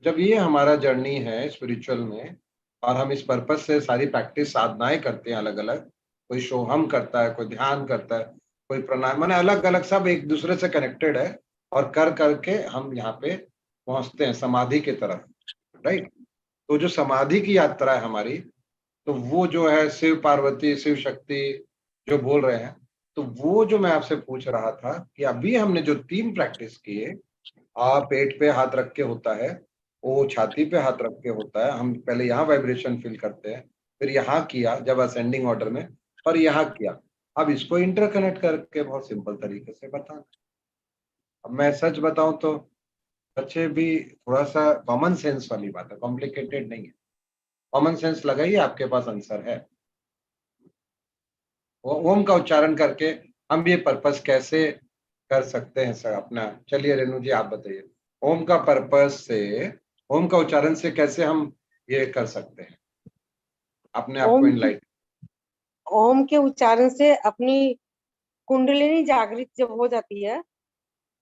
जब ये हमारा जर्नी है स्पिरिचुअल में, और हम इस पर्पस से सारी प्रैक्टिस साधनाएं करते हैं अलग अलग, कोई सोहम करता है, कोई ध्यान करता है, कोई प्राणायाम, माने अलग अलग, सब एक दूसरे से कनेक्टेड है, और कर करके हम यहाँ पे पहुंचते हैं समाधि की तरफ, राइट। तो जो समाधि की यात्रा है हमारी, तो वो जो है शिव पार्वती शिव शक्ति जो बोल रहे हैं, तो वो जो मैं आपसे पूछ रहा था कि अभी हमने जो 3 प्रैक्टिस किए, पेट पे हाथ रख के होता है, वो छाती पे हाथ रख के होता है, हम पहले यहाँ वाइब्रेशन फील करते हैं, फिर यहाँ किया जब असेंडिंग ऑर्डर में, और यहाँ किया। अब इसको इंटरकनेक्ट करके बहुत सिंपल तरीके से बताना। अब मैं सच बताऊं तो बच्चे भी थोड़ा सा कॉमन सेंस वाली बात है, कॉम्प्लिकेटेड नहीं है, कॉमन सेंस लगाइए, आपके पास आंसर है। ओम का उच्चारण करके हम ये पर्पस कैसे कर सकते हैं सर अपना? चलिए रेणु जी आप बताइए, ओम का पर्पस से, ओम का उच्चारण से कैसे हम ये कर सकते हैं अपने आप को इनलाइट? ओम के उच्चारण से अपनी कुंडलिनी जागृत जब हो जाती है,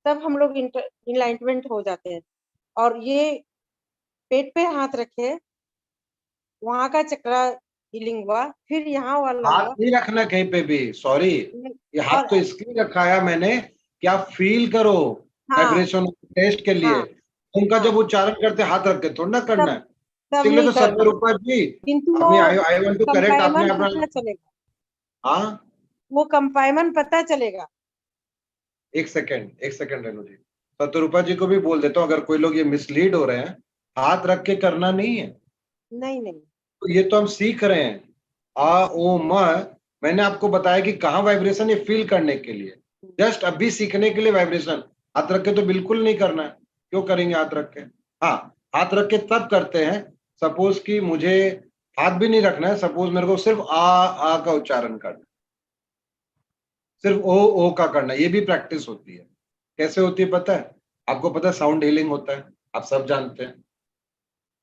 तब हम लोग इनलाइटमेंट हो जाते हैं। और ये पेट पे हाथ रखे, वहां का चक्रा हीलिंग हुआ, फिर यहाँ वाला हाथ हुआ। नहीं रखना कहीं पे भी, सॉरी, ये हाथ और तो इसलिए रखाया मैंने कि आप फील करो हाँ वाइब्रेशन टेस्ट के लिए। हाँ उनका हाँ, जब उच्चारण करते हाथ रख के थोड़ा ना करना तब है। तब इसीलिए नहीं तो करना, सतरूपा जी किंतु वो अपनी आई वांट टू करेक्ट, आपने कंपायमन अपना, पता चलेगा, हाँ वो कंपायमन पता चलेगा। एक सेकंड रेणु जी, सतरूपा जी को भी बोल देता हूँ, अगर कोई लोग ये मिसलीड हो रहे हैं, हाथ रख के करना नहीं है, नहीं नहीं, तो ये तो हम सीख रहे हैं। आ ओ म, मैंने आपको बताया कि कहाँ वाइब्रेशन, ये फील करने के लिए, जस्ट अभी सीखने के लिए वाइब्रेशन। हाथ रख के तो बिल्कुल नहीं करना है, क्यों करेंगे हाथ रख के? हाँ, हाथ रख के तब करते हैं, सपोज कि मुझे हाथ भी नहीं रखना है, सपोज मेरे को सिर्फ आ का उच्चारण करना है, सिर्फ ओ का करना है, ये भी प्रैक्टिस होती है। कैसे होती है पता है आपको? पता है साउंड हीलिंग होता है, आप सब जानते हैं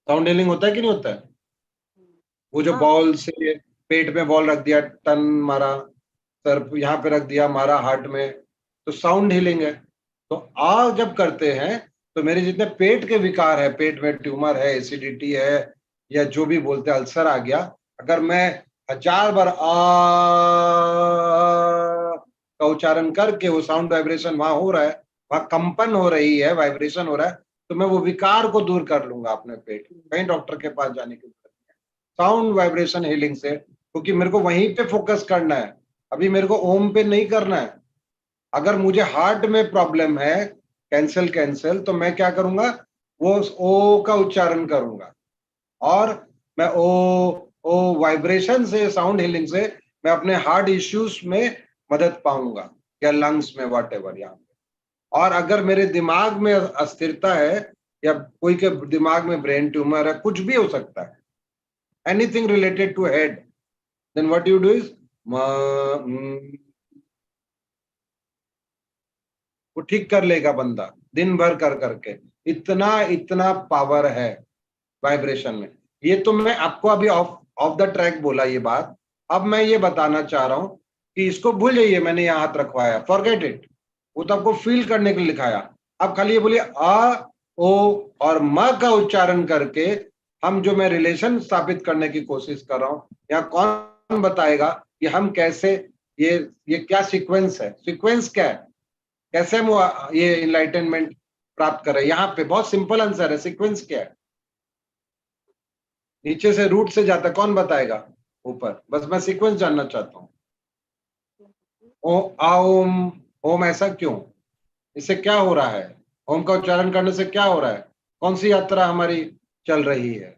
साउंड हीलिंग होता है कि नहीं होता है? वो जो हाँ बॉल से पेट में बॉल रख दिया, टन मारा, सर यहाँ पे रख दिया, मारा हार्ट में, तो साउंड हीलिंग है। तो जब करते हैं तो मेरे जितने पेट के विकार है, पेट में ट्यूमर है, एसिडिटी है, या जो भी बोलते हैं अल्सर आ गया, अगर मैं 1000 बार का उच्चारण करके वो साउंड वाइब्रेशन वहां हो रहा है, वहां कंपन हो रही है, वाइब्रेशन हो रहा है, तो मैं वो विकार को दूर कर लूंगा अपने पेट। कहीं डॉक्टर के पास जाने की जरूरत नहीं, साउंड वाइब्रेशन हीलिंग से, क्योंकि मेरे को वहीं पे फोकस करना है, अभी मेरे को ओम पे नहीं करना है। अगर मुझे हार्ट में प्रॉब्लम है, कैंसल, तो मैं क्या करूंगा, वो ओ का उच्चारण करूंगा, और मैं ओ वाइब्रेशन से, साउंड हीलिंग से मैं अपने हार्ट इश्यूज में मदद पाऊंगा, या लंग्स में, वॉट एवर यहाँ पे। और अगर मेरे दिमाग में अस्थिरता है, या कोई के दिमाग में ब्रेन ट्यूमर है, कुछ भी हो सकता है, anything related to head, then what you do is वो ठीक कर लेगा बंदा, दिन भर कर करके। इतना पावर है वाइब्रेशन में। ये तो मैं आपको अभी ऑफ द ट्रैक बोला ये बात। अब मैं ये बताना चाह रहा हूं कि इसको भूल जाइए, मैंने यहाँ हाथ रखवाया, फॉरगेट इट, वो तो आपको फील करने के लिए लिखाया। अब खाली ये बोलिए आ ओ और म का उच्चारण करके हम जो मैं रिलेशन स्थापित करने की कोशिश कर रहा हूं, यहाँ कौन बताएगा कि हम कैसे, ये क्या सीक्वेंस है, सीक्वेंस क्या है, कैसे हम ये इनलाइटनमेंट प्राप्त करें? यहाँ पे बहुत सिंपल आंसर है, सीक्वेंस क्या है? नीचे से रूट से जाता है, कौन बताएगा? ऊपर, बस मैं सीक्वेंस जानना चाहता हूँ। ओम, ओम ऐसा क्यों, इससे क्या हो रहा है? ओम का उच्चारण करने से क्या हो रहा है? कौन सी यात्रा हमारी चल रही है?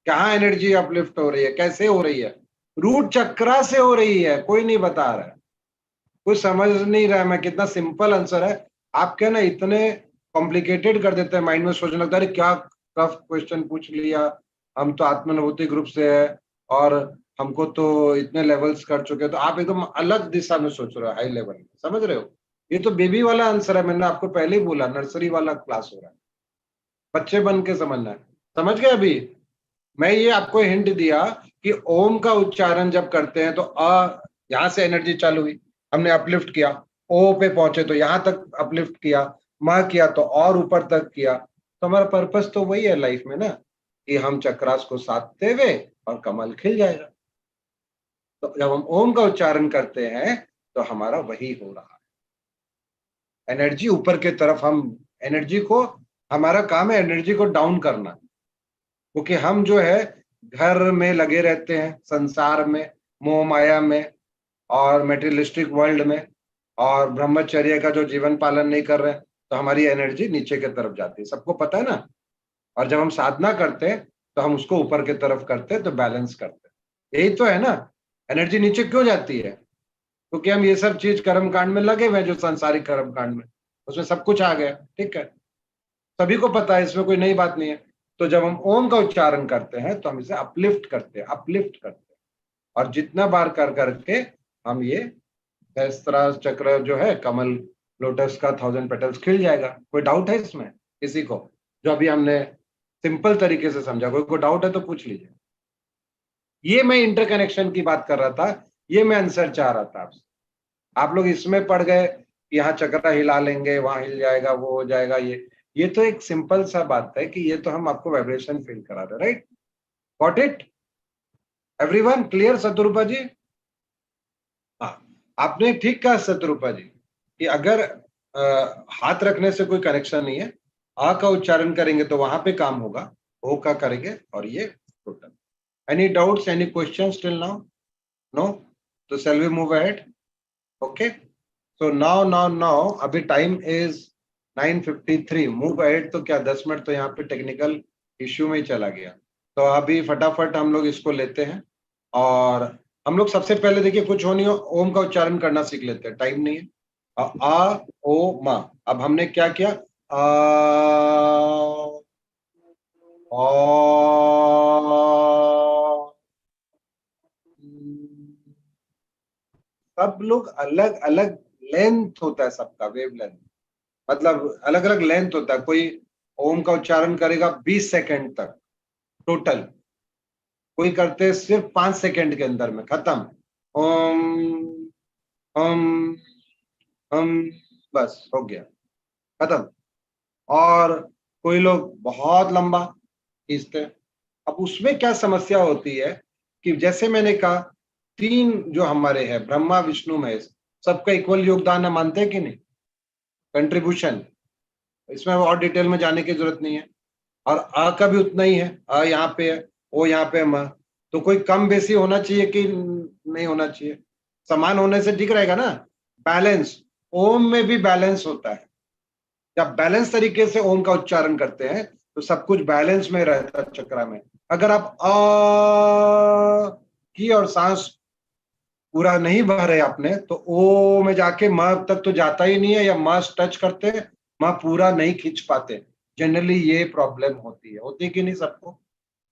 कहाँ एनर्जी अपलिफ्ट हो रही है, कैसे हो रही है? रूट चक्रा से हो रही है, कोई नहीं बता रहा है, कुछ समझ नहीं रहा है मैं, कितना सिंपल आंसर है। आप क्या ना इतने कॉम्प्लिकेटेड कर देते हैं, माइंड में सोचने लगता है क्या टफ क्वेश्चन पूछ लिया, हम तो आत्मानुभूति ग्रुप से है और हमको तो इतने लेवल्स कर चुके हैं, तो आप एकदम अलग दिशा में सोच रहे हो, हाई लेवल में, समझ रहे हो? ये तो बेबी वाला आंसर है, मैंने आपको पहले ही बोला, नर्सरी वाला क्लास हो रहा है, बच्चे बन के समझना है। समझ गए? अभी मैं ये आपको हिंट दिया कि ओम का उच्चारण जब करते हैं तो अ, यहां से एनर्जी चालू हुई, हमने अपलिफ्ट किया, ओ पे पहुंचे तो यहां तक अपलिफ्ट किया, म किया तो और ऊपर तक किया। तो हमारा पर्पस तो वही है लाइफ में ना, कि हम चक्रास को साधते हुए और कमल खिल जाएगा। तो जब हम ओम का उच्चारण करते हैं तो हमारा वही हो रहा है, एनर्जी ऊपर के तरफ, हम एनर्जी को, हमारा काम है एनर्जी को डाउन करना, क्योंकि हम जो है घर में लगे रहते हैं, संसार में, मोह माया में और मेटेरियलिस्टिक वर्ल्ड में, और ब्रह्मचर्य का जो जीवन पालन नहीं कर रहे हैं, तो हमारी एनर्जी नीचे की तरफ जाती है, सबको पता है ना। और जब हम साधना करते हैं तो हम उसको ऊपर की तरफ करते हैं, तो बैलेंस करते हैं। यही तो है ना, एनर्जी नीचे क्यों जाती है? क्योंकि हम ये सब चीज कर्म कांड में लगे हुए हैं, जो सांसारिक कर्म कांड में, उसमें सब कुछ आ गया, ठीक है, सभी को पता है, इसमें कोई नई बात नहीं है। तो जब हम ओम का उच्चारण करते हैं तो हम इसे अपलिफ्ट करते हैं, अपलिफ्ट करते हैं, और जितना बार कर करके हम ये सहस्त्रार चक्र जो है, कमल लोटस का 1000 पेटल्स खिल जाएगा। कोई डाउट है इसमें किसी को? जो अभी हमने सिंपल तरीके से समझा, कोई को डाउट है तो पूछ लीजिए। ये मैं इंटरकनेक्शन की बात कर रहा था, ये मैं आंसर चाह रहा था आपसे। आप लोग इसमें पड़ गए, यहाँ चक्रा हिला लेंगे, वहां हिल जाएगा, वो हो जाएगा, ये तो एक सिंपल सा बात है कि ये तो हम आपको वाइब्रेशन फील करा रहे, right? Got it everyone? Clear Shatrupa ji? हाँ, आपने ठीक कहा शत्रुपा जी कि अगर हाथ रखने से कोई कनेक्शन नहीं है, आ का उच्चारण करेंगे तो वहां पे काम होगा, ओ का करेंगे, और ये total. Any doubts, any questions till now? No? तो shall we move ahead? Okay, so now अभी टाइम इज 9:53। मूव अहेड तो क्या 10 मिनट तो यहाँ पे टेक्निकल इश्यू में ही चला गया। तो अभी फटाफट हम लोग इसको लेते हैं, और हम लोग सबसे पहले देखिए, कुछ हो नहीं हो, ओम का उच्चारण करना सीख लेते हैं, टाइम नहीं है। आ ओ मा, अब हमने क्या किया, आ ओ, सब लोग अलग अलग लेंथ होता है सबका, वेव लेंथ, मतलब अलग अलग लेंथ होता है। कोई ओम का उच्चारण करेगा 20 सेकंड तक टोटल, कोई करते हैं सिर्फ 5 सेकंड के अंदर में खत्म, ओम हम बस हो गया, खत्म। और कोई लोग बहुत लंबा खींचते हैं। अब उसमें क्या समस्या होती है कि जैसे मैंने कहा, 3 जो हमारे हैं, ब्रह्मा विष्णु महेश, सबका इक्वल योगदान है, मानते हैं कि नहीं? कंट्रीब्यूशन, इसमें और डिटेल में जाने की जरूरत नहीं है। और आ का भी उतना ही है, आ यहाँ पे है, ओ यहाँ पे म, तो कोई कम बेसी होना चाहिए कि नहीं होना चाहिए? समान होने से ठीक रहेगा ना, बैलेंस। ओम में भी बैलेंस होता है, जब बैलेंस तरीके से ओम का उच्चारण करते हैं तो सब कुछ बैलेंस में रहता है चक्रा में। अगर आप आ की और सांस पूरा नहीं भरे आपने, तो ओ में जाके म तक तो जाता ही नहीं है, या म टच करते हैं, म पूरा नहीं खींच पाते। जनरली ये प्रॉब्लम होती है कि नहीं सबको?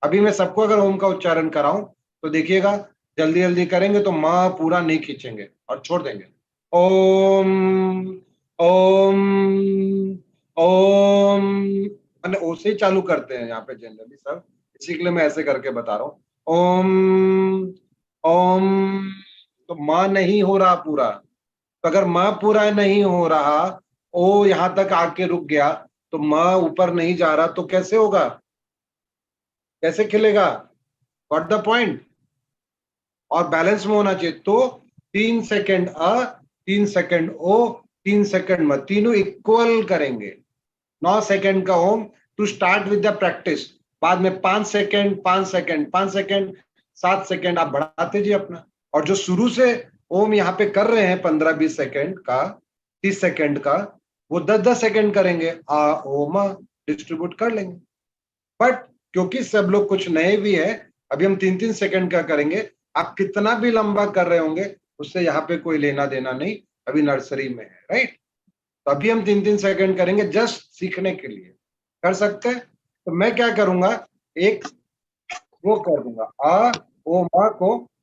अभी मैं सबको अगर ओम का उच्चारण कराऊं तो देखिएगा, जल्दी जल्दी करेंगे तो म पूरा नहीं खींचेंगे और छोड़ देंगे। ओम ओम ओम, मैंने ओ से ही चालू करते हैं यहाँ पे जनरली सब, इसी के लिए मैं ऐसे करके बता रहा हूँ। ओम ओम, तो माँ नहीं हो रहा पूरा। तो अगर माँ पूरा नहीं हो रहा, ओ यहाँ तक आके रुक गया, तो माँ ऊपर नहीं जा रहा, तो कैसे होगा, कैसे खिलेगा? What the point? और बैलेंस में होना चाहिए। तो 3 सेकंड अ, 3 सेकंड ओ, 3 सेकंड म, तीनों इक्वल करेंगे। 9 सेकंड का Om to start with the practice. बाद में 5 सेकंड 5 सेकंड 5 सेकंड 7 सेकंड आप बढ़ाते जी अपना। और जो शुरू से ओम यहाँ पे कर रहे हैं 15-20 सेकंड का, 30 सेकंड का, वो 10-10 सेकंड करेंगे, आ ओ म डिस्ट्रीब्यूट कर लेंगे। बट क्योंकि सब लोग कुछ नए भी है, अभी हम 3-3 सेकंड का करेंगे। आप कितना भी लंबा कर रहे होंगे, उससे यहाँ पे कोई लेना देना नहीं, अभी नर्सरी में है, राइट? तो अभी हम 3-3 सेकंड करेंगे, जस्ट सीखने के लिए। कर सकते हैं? तो मैं क्या करूंगा, एक वो कर दूंगा, आ ओ मा को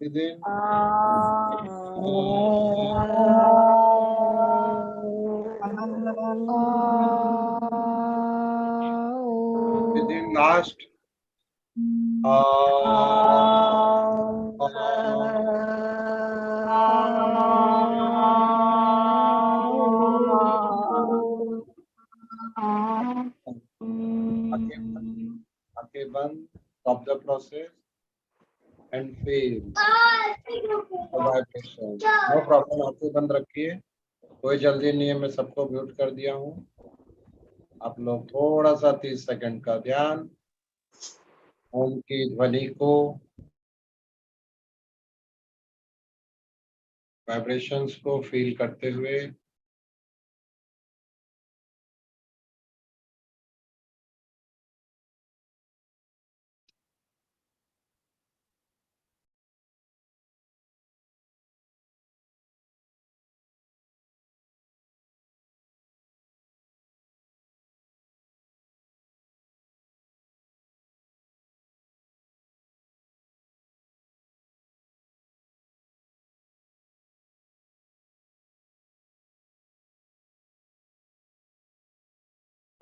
Within within last आंखें बंद, stop the process and feel the vibration. No problem, आंखें बंद रखिए, कोई जल्दी नहीं है, मैं सबको म्यूट कर दिया हूँ। आप लोग थोड़ा सा 30 सेकंड का ध्यान ओम की ध्वनि को, वाइब्रेशंस को फील करते हुए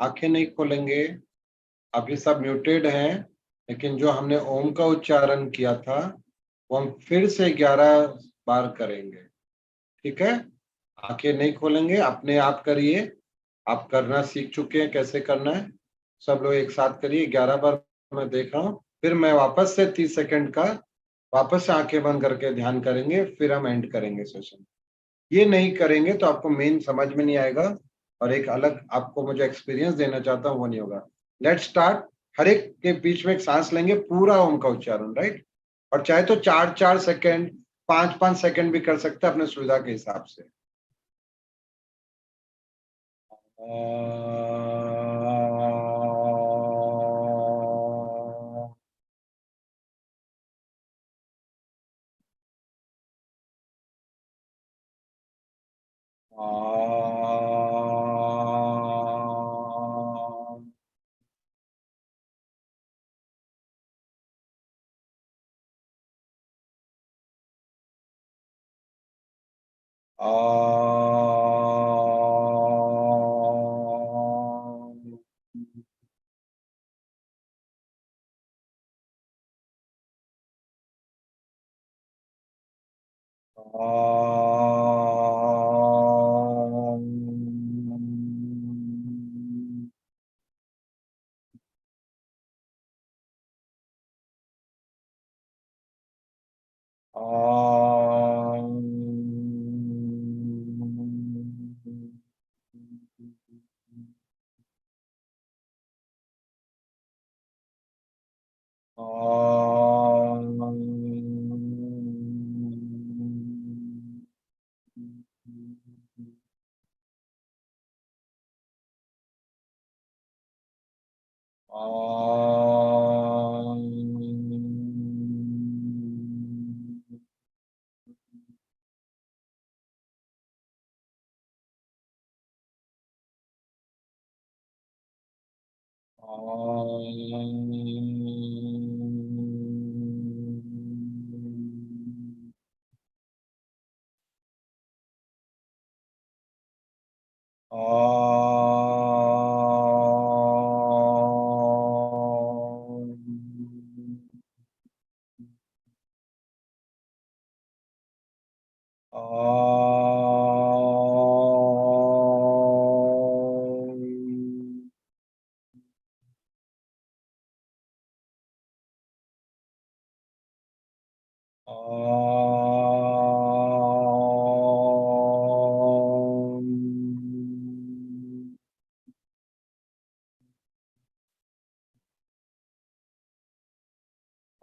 आंखें नहीं खोलेंगे, अभी सब म्यूटेड हैं, लेकिन जो हमने ओम का उच्चारण किया था वो हम फिर से 11 बार करेंगे, ठीक है? आंखें नहीं खोलेंगे, अपने आप करिए, आप करना सीख चुके हैं कैसे करना है। सब लोग एक साथ करिए, 11 बार मैं देख रहा हूँ, फिर मैं वापस से 30 सेकंड का वापस से आंखें बंद करके ध्यान करेंगे, फिर हम एंड करेंगे सेशन। ये नहीं करेंगे तो आपको मेन समझ में नहीं आएगा और एक अलग आपको मुझे एक्सपीरियंस देना चाहता हूँ वो नहीं होगा। Let's start. हर एक के बीच में एक सांस लेंगे, पूरा ओम का उच्चारण, राइट? और चाहे तो 4-4 सेकंड, 5-5 सेकंड भी कर सकते हैं अपने सुविधा के हिसाब से।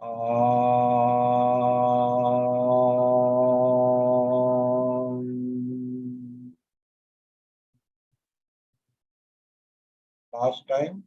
Last time.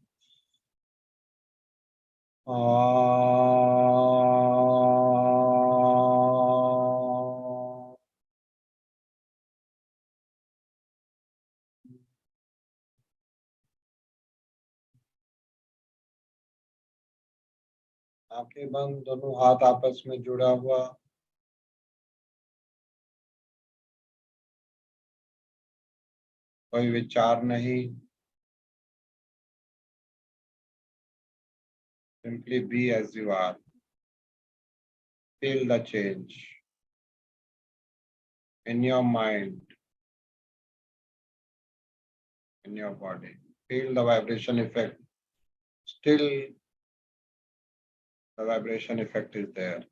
आंखें बंद, दोनों हाथ आपस में जुड़ा हुआ। कोई विचार नहीं। Simply be as you are. Feel the change in your mind, in your body. Feel the vibration effect. Still, the vibration effect is there.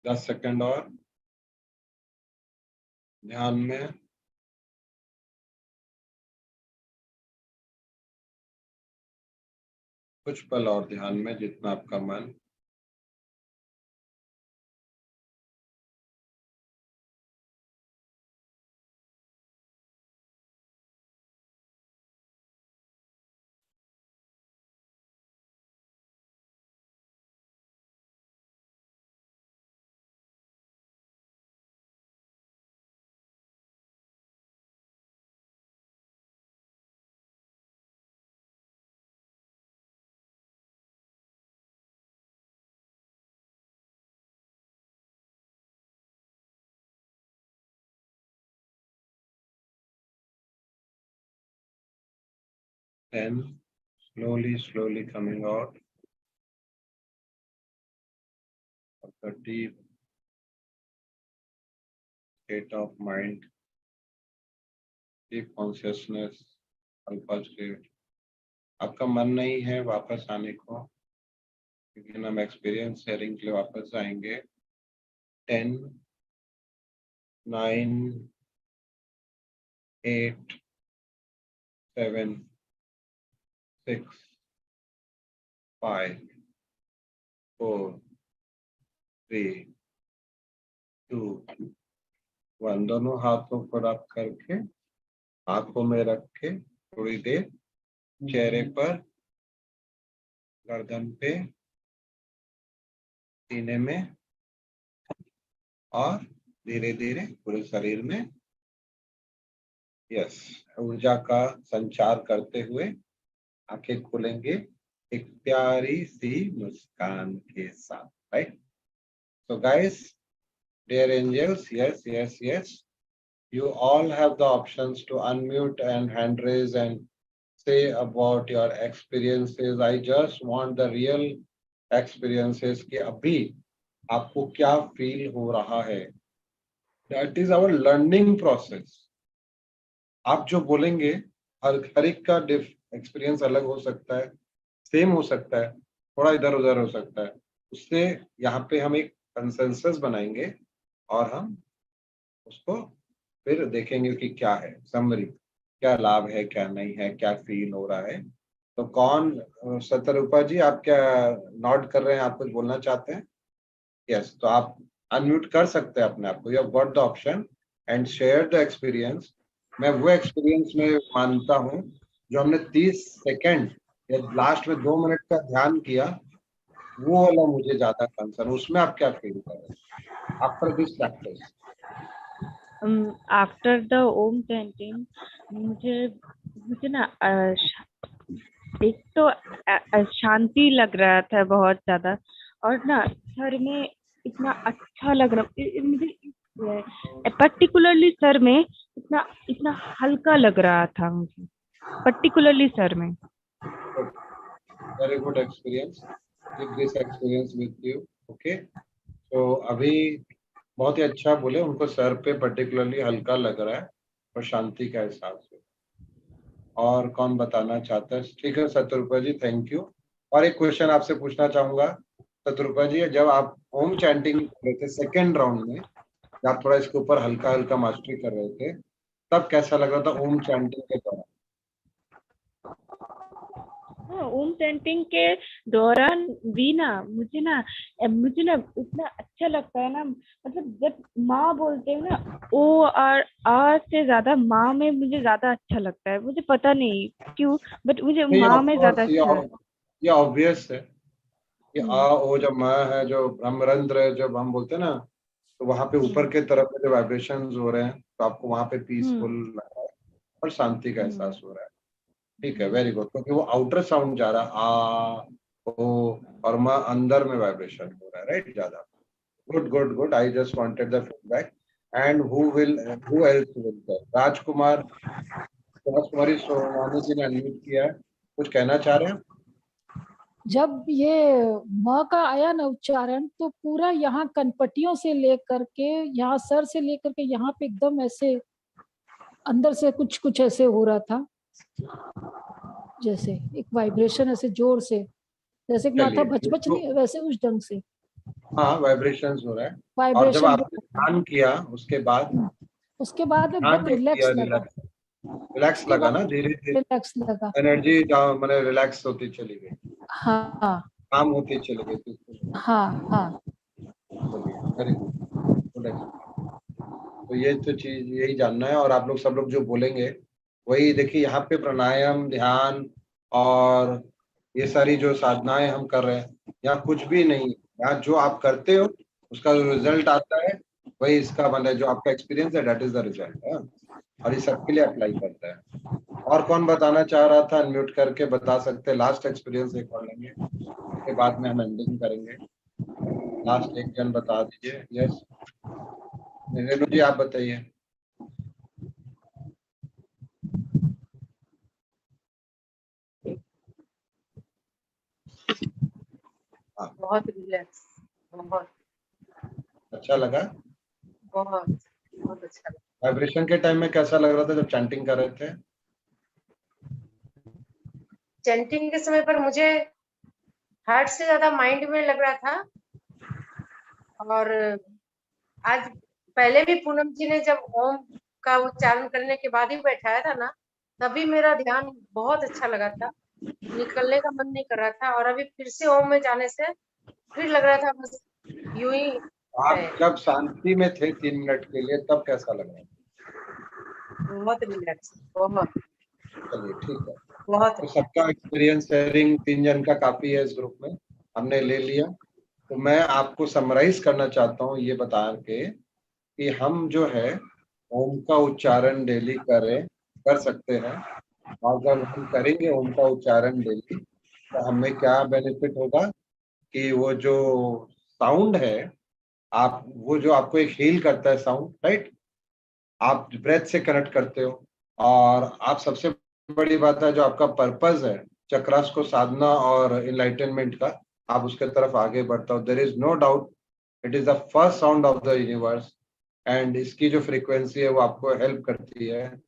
दस सेकंड और ध्यान में। कुछ पल और ध्यान में, जितना आपका मन। Then slowly coming out of the deep state of mind, deep consciousness, alpha state. आपका मन नहीं है वापस आने को, लेकिन हम एक्सपीरियंस शेयरिंग के लिए वापस आएंगे। 10, 9, 8, 7, 6, 5, 4, 3, 2, 1। दोनों हाथों को रख करके आंखों में रख के थोड़ी देर चेहरे पर, गर्दन पे, सीने में और धीरे धीरे पूरे शरीर में यस ऊर्जा का संचार करते हुए आंखें खोलेंगे एक प्यारी सी मुस्कान के साथ। Right? So guys, dear angels, yes, you all have the options to unmute and hand raise and say about your experiences. I just want the real experiences कि अभी आपको क्या फील हो रहा है। That is our learning process. आप जो बोलेंगे हर एक का एक्सपीरियंस अलग हो सकता है, सेम हो सकता है, थोड़ा इधर उधर हो सकता है। उससे यहाँ पे हम एक कंसेंसस बनाएंगे और हम उसको फिर देखेंगे कि क्या है समरी, क्या लाभ है, क्या नहीं है, क्या फील हो रहा है। तो कौन, सतरूपा जी आप क्या नॉट कर रहे हैं, आप कुछ बोलना चाहते हैं? यस, तो आप अनम्यूट कर सकते हैं अपने आप को। You have got the option and share the experience. मैं वो एक्सपीरियंस में मानता हूँ जो हमने 30 सेकेंड या लास्ट में 2 मिनट का ध्यान किया, वो वाला मुझे ज्यादा कंसर्न। उसमें आप क्या फील कर रहे हैं after this practice? After the Om chanting मुझे ना एक तो शांति लग रहा था बहुत ज्यादा, और ना सर में इतना अच्छा लग रहा मुझे, पर्टिकुलरली सर में इतना हल्का लग रहा था मुझे, पर्टिकुलरली सर में। Very good experience. with this experience with you. Okay, तो अभी बहुत ही अच्छा बोले, उनको सर पे पर्टिकुलरली हल्का लग रहा है और शांति का एहसास है। और कौन बताना चाहता है? ठीक है शत्रुपा जी, थैंक यू। और एक क्वेश्चन आपसे पूछना चाहूंगा शत्रुपा जी, जब आप ओम चैंटिंग कर रहे थे सेकेंड राउंड में, आप थोड़ा इसके ऊपर हल्का हल्का मास्टरी कर रहे थे, तब कैसा लग रहा था ओम चैंटिंग के दौरान? हाँ, ओम चैंटिंग के दौरान भी ना मुझे ना इतना अच्छा लगता है ना, मतलब जब माँ बोलते हैं ना, ओ और आ से ज्यादा माँ में मुझे ज्यादा अच्छा लगता है। मुझे पता नहीं क्यों, बट मुझे नहीं, माँ of में course, ज्यादा अच्छा है। ये ऑब्वियस है कि आ ओ जब माँ है, जो ब्रह्मरंध्र है, जब हम बोलते हैं ना, तो वहां पे ऊपर के तरफ में जो वाइब्रेशंस हो रहे हैं, तो आपको वहां पे पीसफुल और शांति का एहसास हो रहा है। ठीक है, वेरी गुड, क्योंकि वो आउटर साउंड जा रहा है, आ ओ और माँ अंदर में वाइब्रेशन हो रहा है, राइट, ज्यादा। Good good good, I just wanted the feedback. And who else will कर? राजकुमारी सोनानी जी ने अनम्यूट किया है, कुछ कहना चाह रहे हैं? जब ये म का आया ना उच्चारण, तो पूरा यहाँ कनपटियों से लेकर के, यहाँ सर से लेकर के यहाँ पे एकदम ऐसे अंदर से कुछ कुछ ऐसे हो रहा था, जैसे एक वाइब्रेशन ऐसे जोर से, जैसे कि माथा बचबच नहीं, वैसे उस ढंग से हाँ, वाइब्रेशंस हो रहा है। और जब वाइब्रेशन। आपने ध्यान किया उसके बाद ध्यान बहुत रिलैक्स लगा, रिलैक्स लगा ना, धीरे धीरे रिलैक्स लगा। एनर्जी मैंने रिलैक्स होती चली गई, हाँ काम होती चली गई थी। हाँ हाँ। Very good. तो ये तो चीज यही जानना है, और आप लोग सब लोग जो बोलेंगे वही देखिए, यहाँ पे प्राणायाम, ध्यान और ये सारी जो साधनाएं हम कर रहे हैं, यहाँ कुछ भी नहीं, यहाँ जो आप करते हो उसका जो रिजल्ट आता है वही इसका मतलब जो आपका एक्सपीरियंस है, दैट इज द रिजल्ट। और ये सबके लिए अप्लाई करता है। और कौन बताना चाह रहा था? अनम्यूट करके बता सकते हैं। लास्ट एक्सपीरियंस एक और लेंगे, उसके बाद में हम एंडिंग करेंगे। लास्ट एक जन बता दीजिए। यस, रेणु जी आप बताइए। बहुत रिलैक्स, बहुत अच्छा लगा? बहुत बहुत अच्छा लगा। वाइब्रेशन के टाइम में कैसा लग रहा था जब चैंटिंग कर रहे थे? चैंटिंग के समय पर मुझे हार्ट से ज्यादा माइंड में लग रहा था। और आज पहले भी पूनम जी ने जब ओम का उच्चारण करने के बाद ही बैठाया था ना, तभी मेरा ध्यान बहुत अच्छा लगा था, निकलने का मन नहीं कर रहा था। और अभी फिर से ओम में जाने से फिर लग रहा था बस यूं ही आप जब शांति में थे 3 मिनट के लिए, तब कैसा लग रहा था? बहुत रिलैक्स, बहुत। चलिए ठीक है, बहुत तो सबका एक्सपीरियंस शेयरिंग 3 जन का काफी है, इस ग्रुप में हमने ले लिया। तो मैं आपको समराइज करना चाहता हूँ ये बता के कि हम जो है ओम का उच्चारण डेली कर सकते हैं। और जब हम करेंगे ओम का उच्चारण डेली, तो हमें क्या बेनिफिट होगा कि वो जो साउंड है, आप वो जो आपको एक हील करता है साउंड, राइट, आप ब्रेथ से कनेक्ट करते हो। और आप सबसे बड़ी बात है, जो आपका पर्पस है चक्रास को साधना और इनलाइटनमेंट का, आप उसके तरफ आगे बढ़ता हो। There is no doubt, it is the first sound of the universe, and इसकी जो फ्रीक्वेंसी है वो आपको हेल्प करती है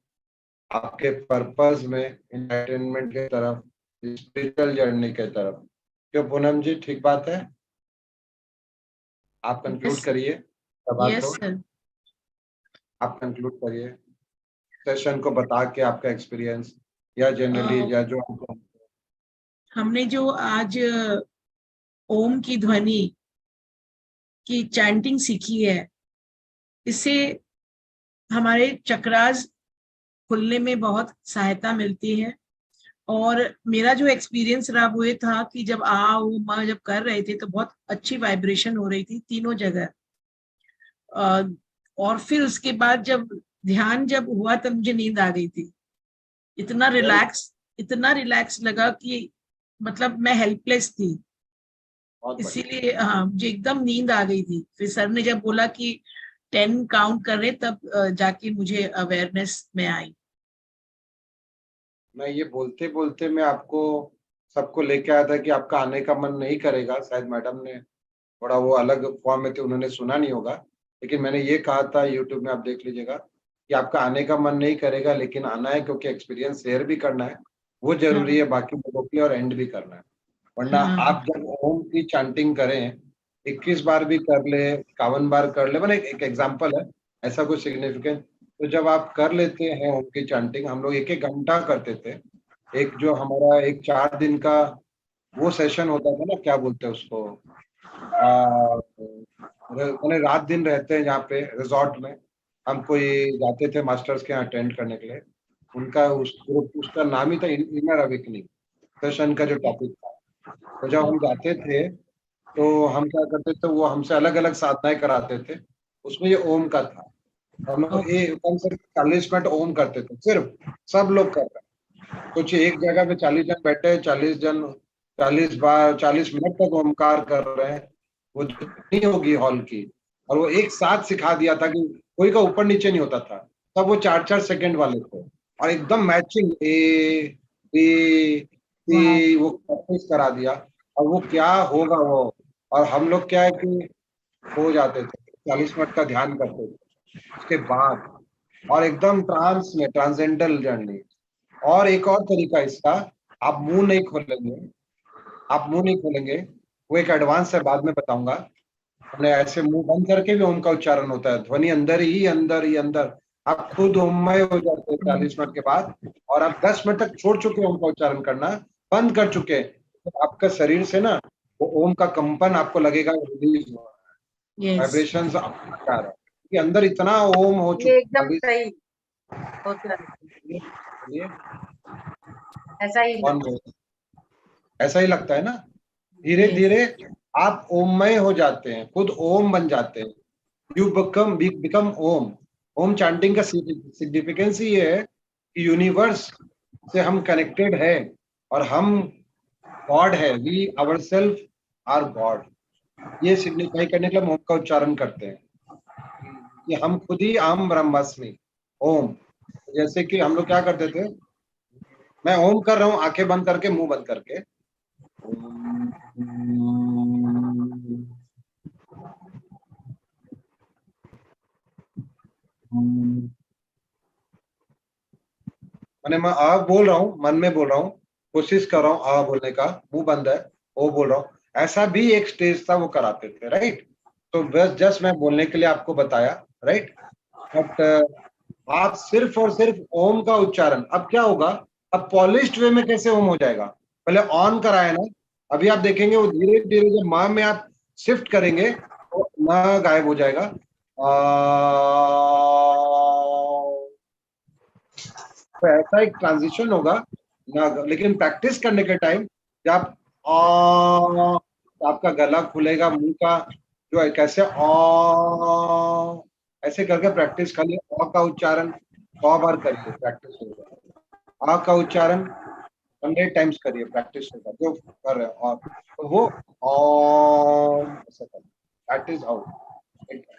आपके पर्पस में, इनलाइटनमेंट के तरफ, स्पिरिचुअल जर्नी के तरफ। क्यों पूनम जी, ठीक बात है? आप कंक्लूड करिए सवाल को। आप कंक्लूड करिए सेशन को बता के आपका एक्सपीरियंस, या जनरली या जो हमने जो आज ओम की ध्वनि की चैंटिंग सीखी है, इससे हमारे चक्रास खुलने में बहुत सहायता मिलती है। और मेरा जो एक्सपीरियंस रहा वो ये था कि जब जब कर रहे थे तो बहुत अच्छी वाइब्रेशन हो रही थी तीनों जगह। और फिर उसके बाद जब ध्यान जब हुआ तब मुझे नींद आ गई थी। इतना रिलैक्स लगा कि मतलब मैं हेल्पलेस थी, इसीलिए हाँ मुझे एकदम नींद आ गई थी। फिर सर ने जब बोला कि 10 काउंट कर रहे, तब जाके मुझे अवेयरनेस में आई। मैं ये बोलते बोलते मैं आपको सबको लेके आया था कि आपका आने का मन नहीं करेगा, शायद मैडम ने थोड़ा वो अलग फॉर्म में थे, उन्होंने सुना नहीं होगा, लेकिन मैंने ये कहा था, यूट्यूब में आप देख लीजिएगा, कि आपका आने का मन नहीं करेगा लेकिन आना है, क्योंकि एक्सपीरियंस शेयर भी करना है, वो जरूरी है बाकी लोगों की, और एंड भी करना है। वरना आप जब ओम की चैंटिंग करें 21 बार भी कर ले, 51 बार कर ले, मैंने एक एग्जांपल है, ऐसा कोई सिग्निफिकेंट, तो जब आप कर लेते हैं ओम की चैंटिंग, हम लोग 1-1 घंटा करते थे, एक जो हमारा एक 4 दिन का वो सेशन होता था ना, क्या बोलते हैं उसको, मैंने रात दिन रहते हैं यहाँ पे रिजॉर्ट में, हम कोई जाते थे मास्टर्स के यहाँ अटेंड करने के लिए, उनका उसका नाम ही था इनर अवेकनिंग सेशन का जो टॉपिक था। तो जब हम जाते थे तो हम क्या करते थे, वो हमसे अलग अलग साधनाएं कराते थे, उसमें ये ओम का था, हम लोग कम से कम 40 मिनट ओम करते थे, सिर्फ सब लोग कर रहे हैं, कुछ एक जगह पे 40 जन बैठे, 40 जन 40 बार 40 मिनट तक ओमकार कर रहे हैं, वो नहीं होगी हॉल की, और वो एक साथ सिखा दिया था कि कोई का ऊपर नीचे नहीं होता था, सब वो 4-4 सेकंड वाले थे, और एकदम मैचिंग ए वो प्रैक्टिस करा दिया, और वो क्या होगा वो, और हम लोग क्या है कि हो जाते थे, 40 मिनट का ध्यान करते थे उसके बाद, और एकदम ट्रांस में, ट्रांसेंडल जर्नी। और एक और तरीका इसका, आप मुंह नहीं खोलेंगे, वो एक एडवांस है, बाद में बताऊंगा, हमने ऐसे मुंह बंद करके भी ओम का उच्चारण होता है, ध्वनि अंदर ही अंदर, आप खुद ओममय हो जाते हैं 40 मिनट के बाद, और आप 10 मिनट तक छोड़ चुके ओम का उच्चारण करना, बंद कर चुके, तो आपका शरीर से ना वो ओम का कंपन आपको लगेगा रिलीज हो रहा है, वाइब्रेशंस आ रहा है, कि अंदर इतना ओम हो ये चुका एकदम सही होता है, ऐसा ही ऐसा ही लगता है ना, धीरे धीरे आप ओममय हो जाते हैं, खुद ओम बन जाते हैं, you become Om. Om chanting का सिग्निफिकेंस ही है कि यूनिवर्स से हम कनेक्टेड है, और हम गॉड है, वी आवरसेल्फ आर गॉड, ये सिग्निफाई करने के लिए हम ओम का उच्चारण करते हैं कि हम खुद ही अहम ब्रह्मास्मि ओम। जैसे कि हम लोग क्या करते थे, मैं ओम कर रहा हूँ आंखें बंद करके, मुंह बंद करके, मैं आ बोल रहा हूँ, मन में बोल रहा हूँ, कोशिश कर रहा हूँ आ बोलने का, मुंह बंद है, ओ बोल रहा हूँ, ऐसा भी एक स्टेज था, वो कराते थे, राइट। तो बस जस्ट मैं बोलने के लिए आपको बताया, राइट। बट आप सिर्फ और सिर्फ ओम का उच्चारण, अब क्या होगा, अब पॉलिश्ड वे में कैसे ओम हो जाएगा, पहले ऑन कराया ना, अभी आप देखेंगे वो धीरे धीरे जब माँ में आप शिफ्ट करेंगे तो माँ गायब हो जाएगा, तो ऐसा एक ट्रांजिशन होगा ना, लेकिन प्रैक्टिस करने के टाइम जब आपका गला खुलेगा, मुंह का जो है कैसे ऐसे करके प्रैक्टिस, खाली अ का उच्चारण 100 बार करिए, प्रैक्टिस होगा, अ का उच्चारण 100 टाइम्स करिए, प्रैक्टिस होगा, जो कर रहे हैं, और तो वो ऐसा करिए, दैट इज हाउ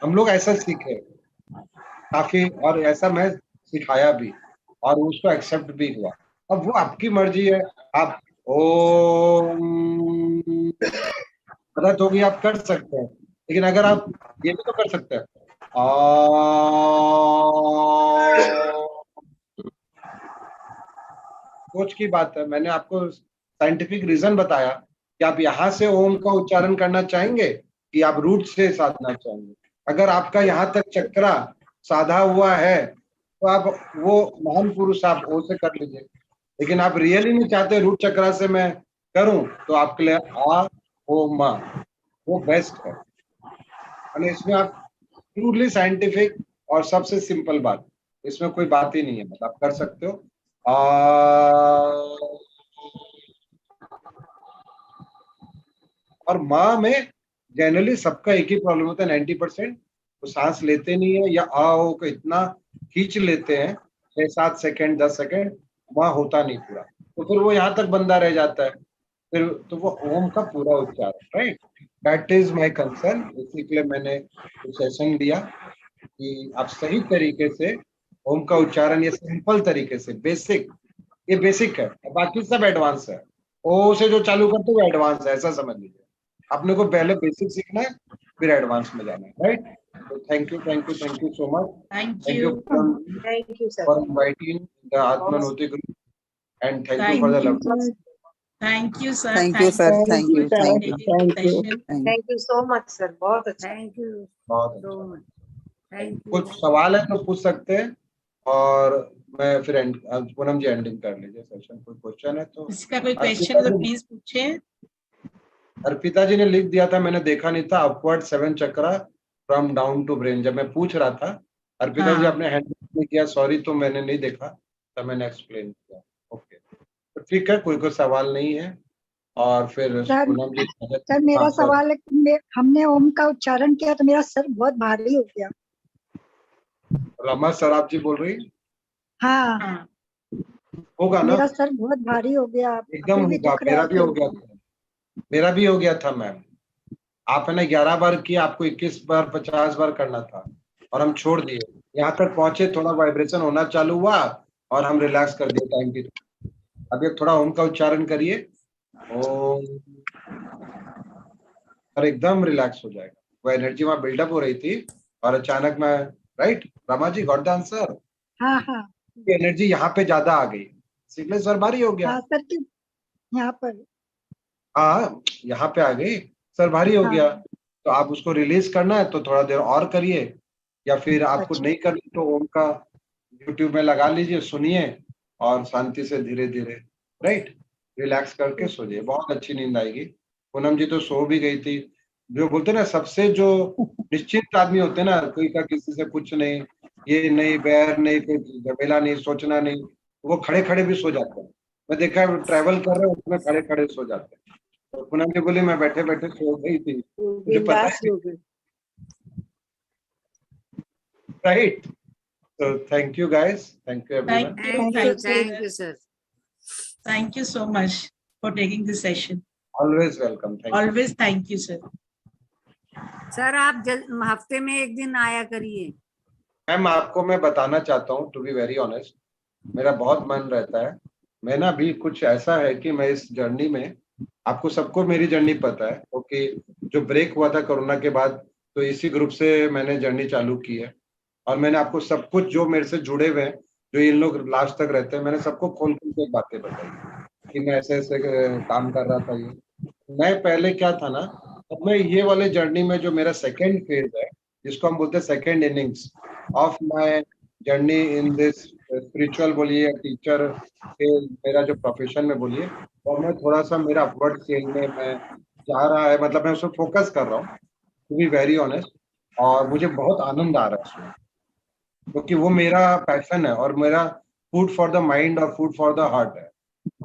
हम लोग ऐसा सीखे काफी, और ऐसा मैं सिखाया भी, और उसको एक्सेप्ट भी हुआ। अब वो आपकी मर्जी है, आप मदद होगी, आप कर सकते हैं, लेकिन अगर आप ये भी तो कर सकते हैं, सोच की बात है, मैंने आपको साइंटिफिक रीजन बताया कि आप यहाँ से ओम का उच्चारण करना चाहेंगे कि आप रूट से साधना चाहेंगे। अगर आपका यहाँ तक चक्रा साधा हुआ है तो आप वो महान पुरुष आप ओ से कर लीजिए, लेकिन आप रियली नहीं चाहते रूट चक्रा से मैं करूं, तो आपके लिए आ ओ मा वो बेस्ट है। इसमें आप प्योरली साइंटिफिक और सबसे सिंपल बात, इसमें कोई बात ही नहीं है, मतलब आप कर सकते हो। और माँ में जनरली सबका एक ही प्रॉब्लम होता है, 90% वो सांस लेते नहीं है, या आ ओ को इतना खींच लेते हैं 6-7 सेकंड 10 सेकंड, वहां होता नहीं पूरा, तो फिर वो यहाँ तक बंदा रह जाता है, फिर तो वो ओम का पूरा उच्चारण, right. That is my concern, इसीलिए मैंने सेशन दिया कि आप सही तरीके से ओम का उच्चारण, ये सिंपल तरीके से बेसिक, ये बेसिक है, बाकी सब एडवांस है, ओ से जो चालू करते वो एडवांस है, ऐसा समझ लीजिए। अपने को पहले बेसिक सीखना है, फिर एडवांस में जाना है, राइट? तो thank you so much. Thank thank you you. Thank you sir. For inviting the Atmanubhuti group and thank you for the love. Thank you sir. Thank you, sir. Thank you. Thank you. Thank you. Thank you so much sir, बहुत अच्छा। Thank you बहुत so अच्छा। Much. Thank you. कुछ सवाल है तो पूछ सकते हैं, और मैं फिर पूनम जी एंडिंग कर लीजिए सेशन। कोई क्वेश्चन है तो इसका कोई क्वेश्चन है तो प्लीज पूछे। अर्पिता जी ने लिख दिया था, मैंने देखा नहीं था, upward 7 chakra from down to brain. जब मैं पूछ रहा था अर्पिता जी हाँ। आपने हैंड नहीं किया, सॉरी, तो मैंने नहीं देखा, तो मैंने एक्सप्लेन किया। ओके, तो ठीक है, कोई सवाल नहीं है। और फिर सर, पूनम जी। सर मेरा हाँ, सवाल है कि हमने ओम का उच्चारण किया तो मेरा सर बहुत भारी हो गया। रमा सराब जी बोल रही? हाँ, हाँ। होगा ना, मेरा सर बहुत भारी हो गया। एकदम अभी भी होगा। दुख रहा मेरा है भी हो गया कि- था, मेरा भी हो गया था मैम। आपने 11 बार किया, आपको 21 बार 50 बार करना था, और हम छोड़ दिए। यहाँ तक पहुंचे, थोड़ा वाइब्रेशन होना चालू हुआ और हम रिलैक्स कर दिए टाइम की। अब ये थोड़ा ओम का उच्चारण करिए, ओम, और एकदम रिलैक्स हो जाएगा। वो एनर्जी वहां बिल्डअप हो रही थी और अचानक मैं, right Rama ji, got the answer. हाँ हाँ एनर्जी यहाँ पे ज्यादा आ गई, सिग्नल सर भारी हो गया। हाँ सर कि यहाँ पर हाँ, यहाँ पे आ गई, सर भारी हो हाँ। गया। तो आप उसको रिलीज करना है तो थोड़ा देर और करिए, या फिर आपको अच्छा। नहीं करनी तो ओम का यूट्यूब में लगा लीजिए, सुनिए और शांति से धीरे धीरे, राइट, रिलैक्स करके सो जाइए, बहुत अच्छी नींद आएगी। पूनम जी तो सो भी गई थी। जो बोलते ना, सबसे जो निश्चिंत आदमी होते हैं ना, कोई का किसी से कुछ नहीं, ये नहीं, बैर नहीं, कोई झमेला नहीं, सोचना नहीं, वो खड़े खड़े भी सो जाते हैं। मैं देखा है ट्रैवल कर रहे हैं उसमें खड़े खड़े सो जाते हैं। तो पूनम जी बोली मैं बैठे बैठे सो गई थी, मुझे पता बिंदास ही हो गए। नहीं, right? So thank you guys, thank you everyone. Thank you sir. Thank you so much for taking this session. Always welcome. Thank you. Always thank you, sir. Sir आप हफ्ते में एक दिन आया करिए। मैम आपको मैं बताना चाहता हूँ, टू बी वेरी ऑनेस्ट, मेरा बहुत मन रहता है। मैं ना भी कुछ ऐसा है कि मैं इस जर्नी में, आपको सबको मेरी जर्नी पता है, क्योंकि जो ब्रेक हुआ था कोरोना के बाद, तो इसी ग्रुप से मैंने जर्नी चालू की है। और मैंने आपको सब कुछ जो मेरे से जुड़े हुए हैं, जो इन लोग लास्ट तक रहते हैं, मैंने सबको खोल खोल के बातें बताई कि मैं ऐसे ऐसे काम कर रहा था। ये मैं पहले क्या था ना, अब मैं ये वाले जर्नी में, जो मेरा सेकेंड फेज है, जिसको हम बोलते हैं second innings of my journey in this spiritual बोलिए या टीचर के, मेरा जो प्रोफेशन में बोलिए, और मैं थोड़ा सा मेरा अपवर्ड स्केल में मैं जा रहा है, मतलब मैं उसमें फोकस कर रहा हूँ, टू बी वेरी ऑनेस्ट। और मुझे बहुत आनंद आ रहा है उसमें, क्योंकि वो मेरा पैशन है और मेरा फूड फॉर द माइंड और फूड फॉर द हार्ट है।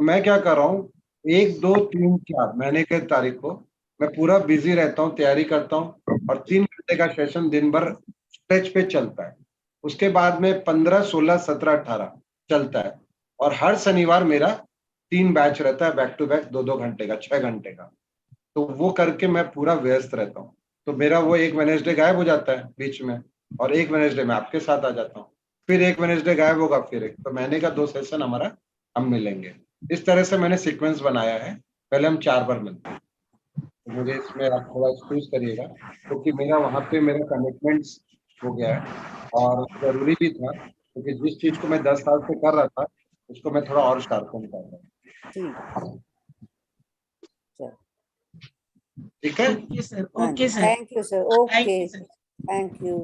मैं क्या कर रहा हूँ, 1, 2, 3, 4 महीने के तारीख को मैं पूरा बिजी रहता हूँ, तैयारी करता हूँ, और 3 घंटे का सेशन दिन भर स्ट्रेच पे चलता है। उसके बाद में 15, 16, 17, 18 चलता है, और हर शनिवार मेरा 3 बैच रहता है, बैक टू बैक 2-2 घंटे का, 6 घंटे का। तो वो करके मैं पूरा व्यस्त रहता हूँ। तो मेरा वो एक वेडनेसडे गायब हो जाता है बीच में, और एक वेडनेसडे में आपके साथ आ जाता हूँ, फिर एक वेडनेसडे गायब होगा, फिर एक, तो महीने का 2 सेशन हमारा हम मिलेंगे। इस तरह से मैंने सीक्वेंस बनाया है। पहले हम 4 बार मिलते हैं, तो मुझे इसमें आप थोड़ा एक्सक्यूज करिएगा, क्योंकि मेरा वहाँ पे मेरा कमिटमेंट्स हो गया है, और जरूरी भी था, क्योंकि जिस चीज को मैं 10 साल से कर रहा था, उसको मैं थोड़ा और शार्पन कर रहा हूँ। ठीक है, Okay, sir. Okay, sir. Thank you sir. Okay, Thank you, sir. Thank you.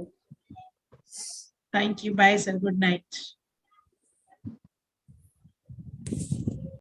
Thank you. Bye, sir. Good night.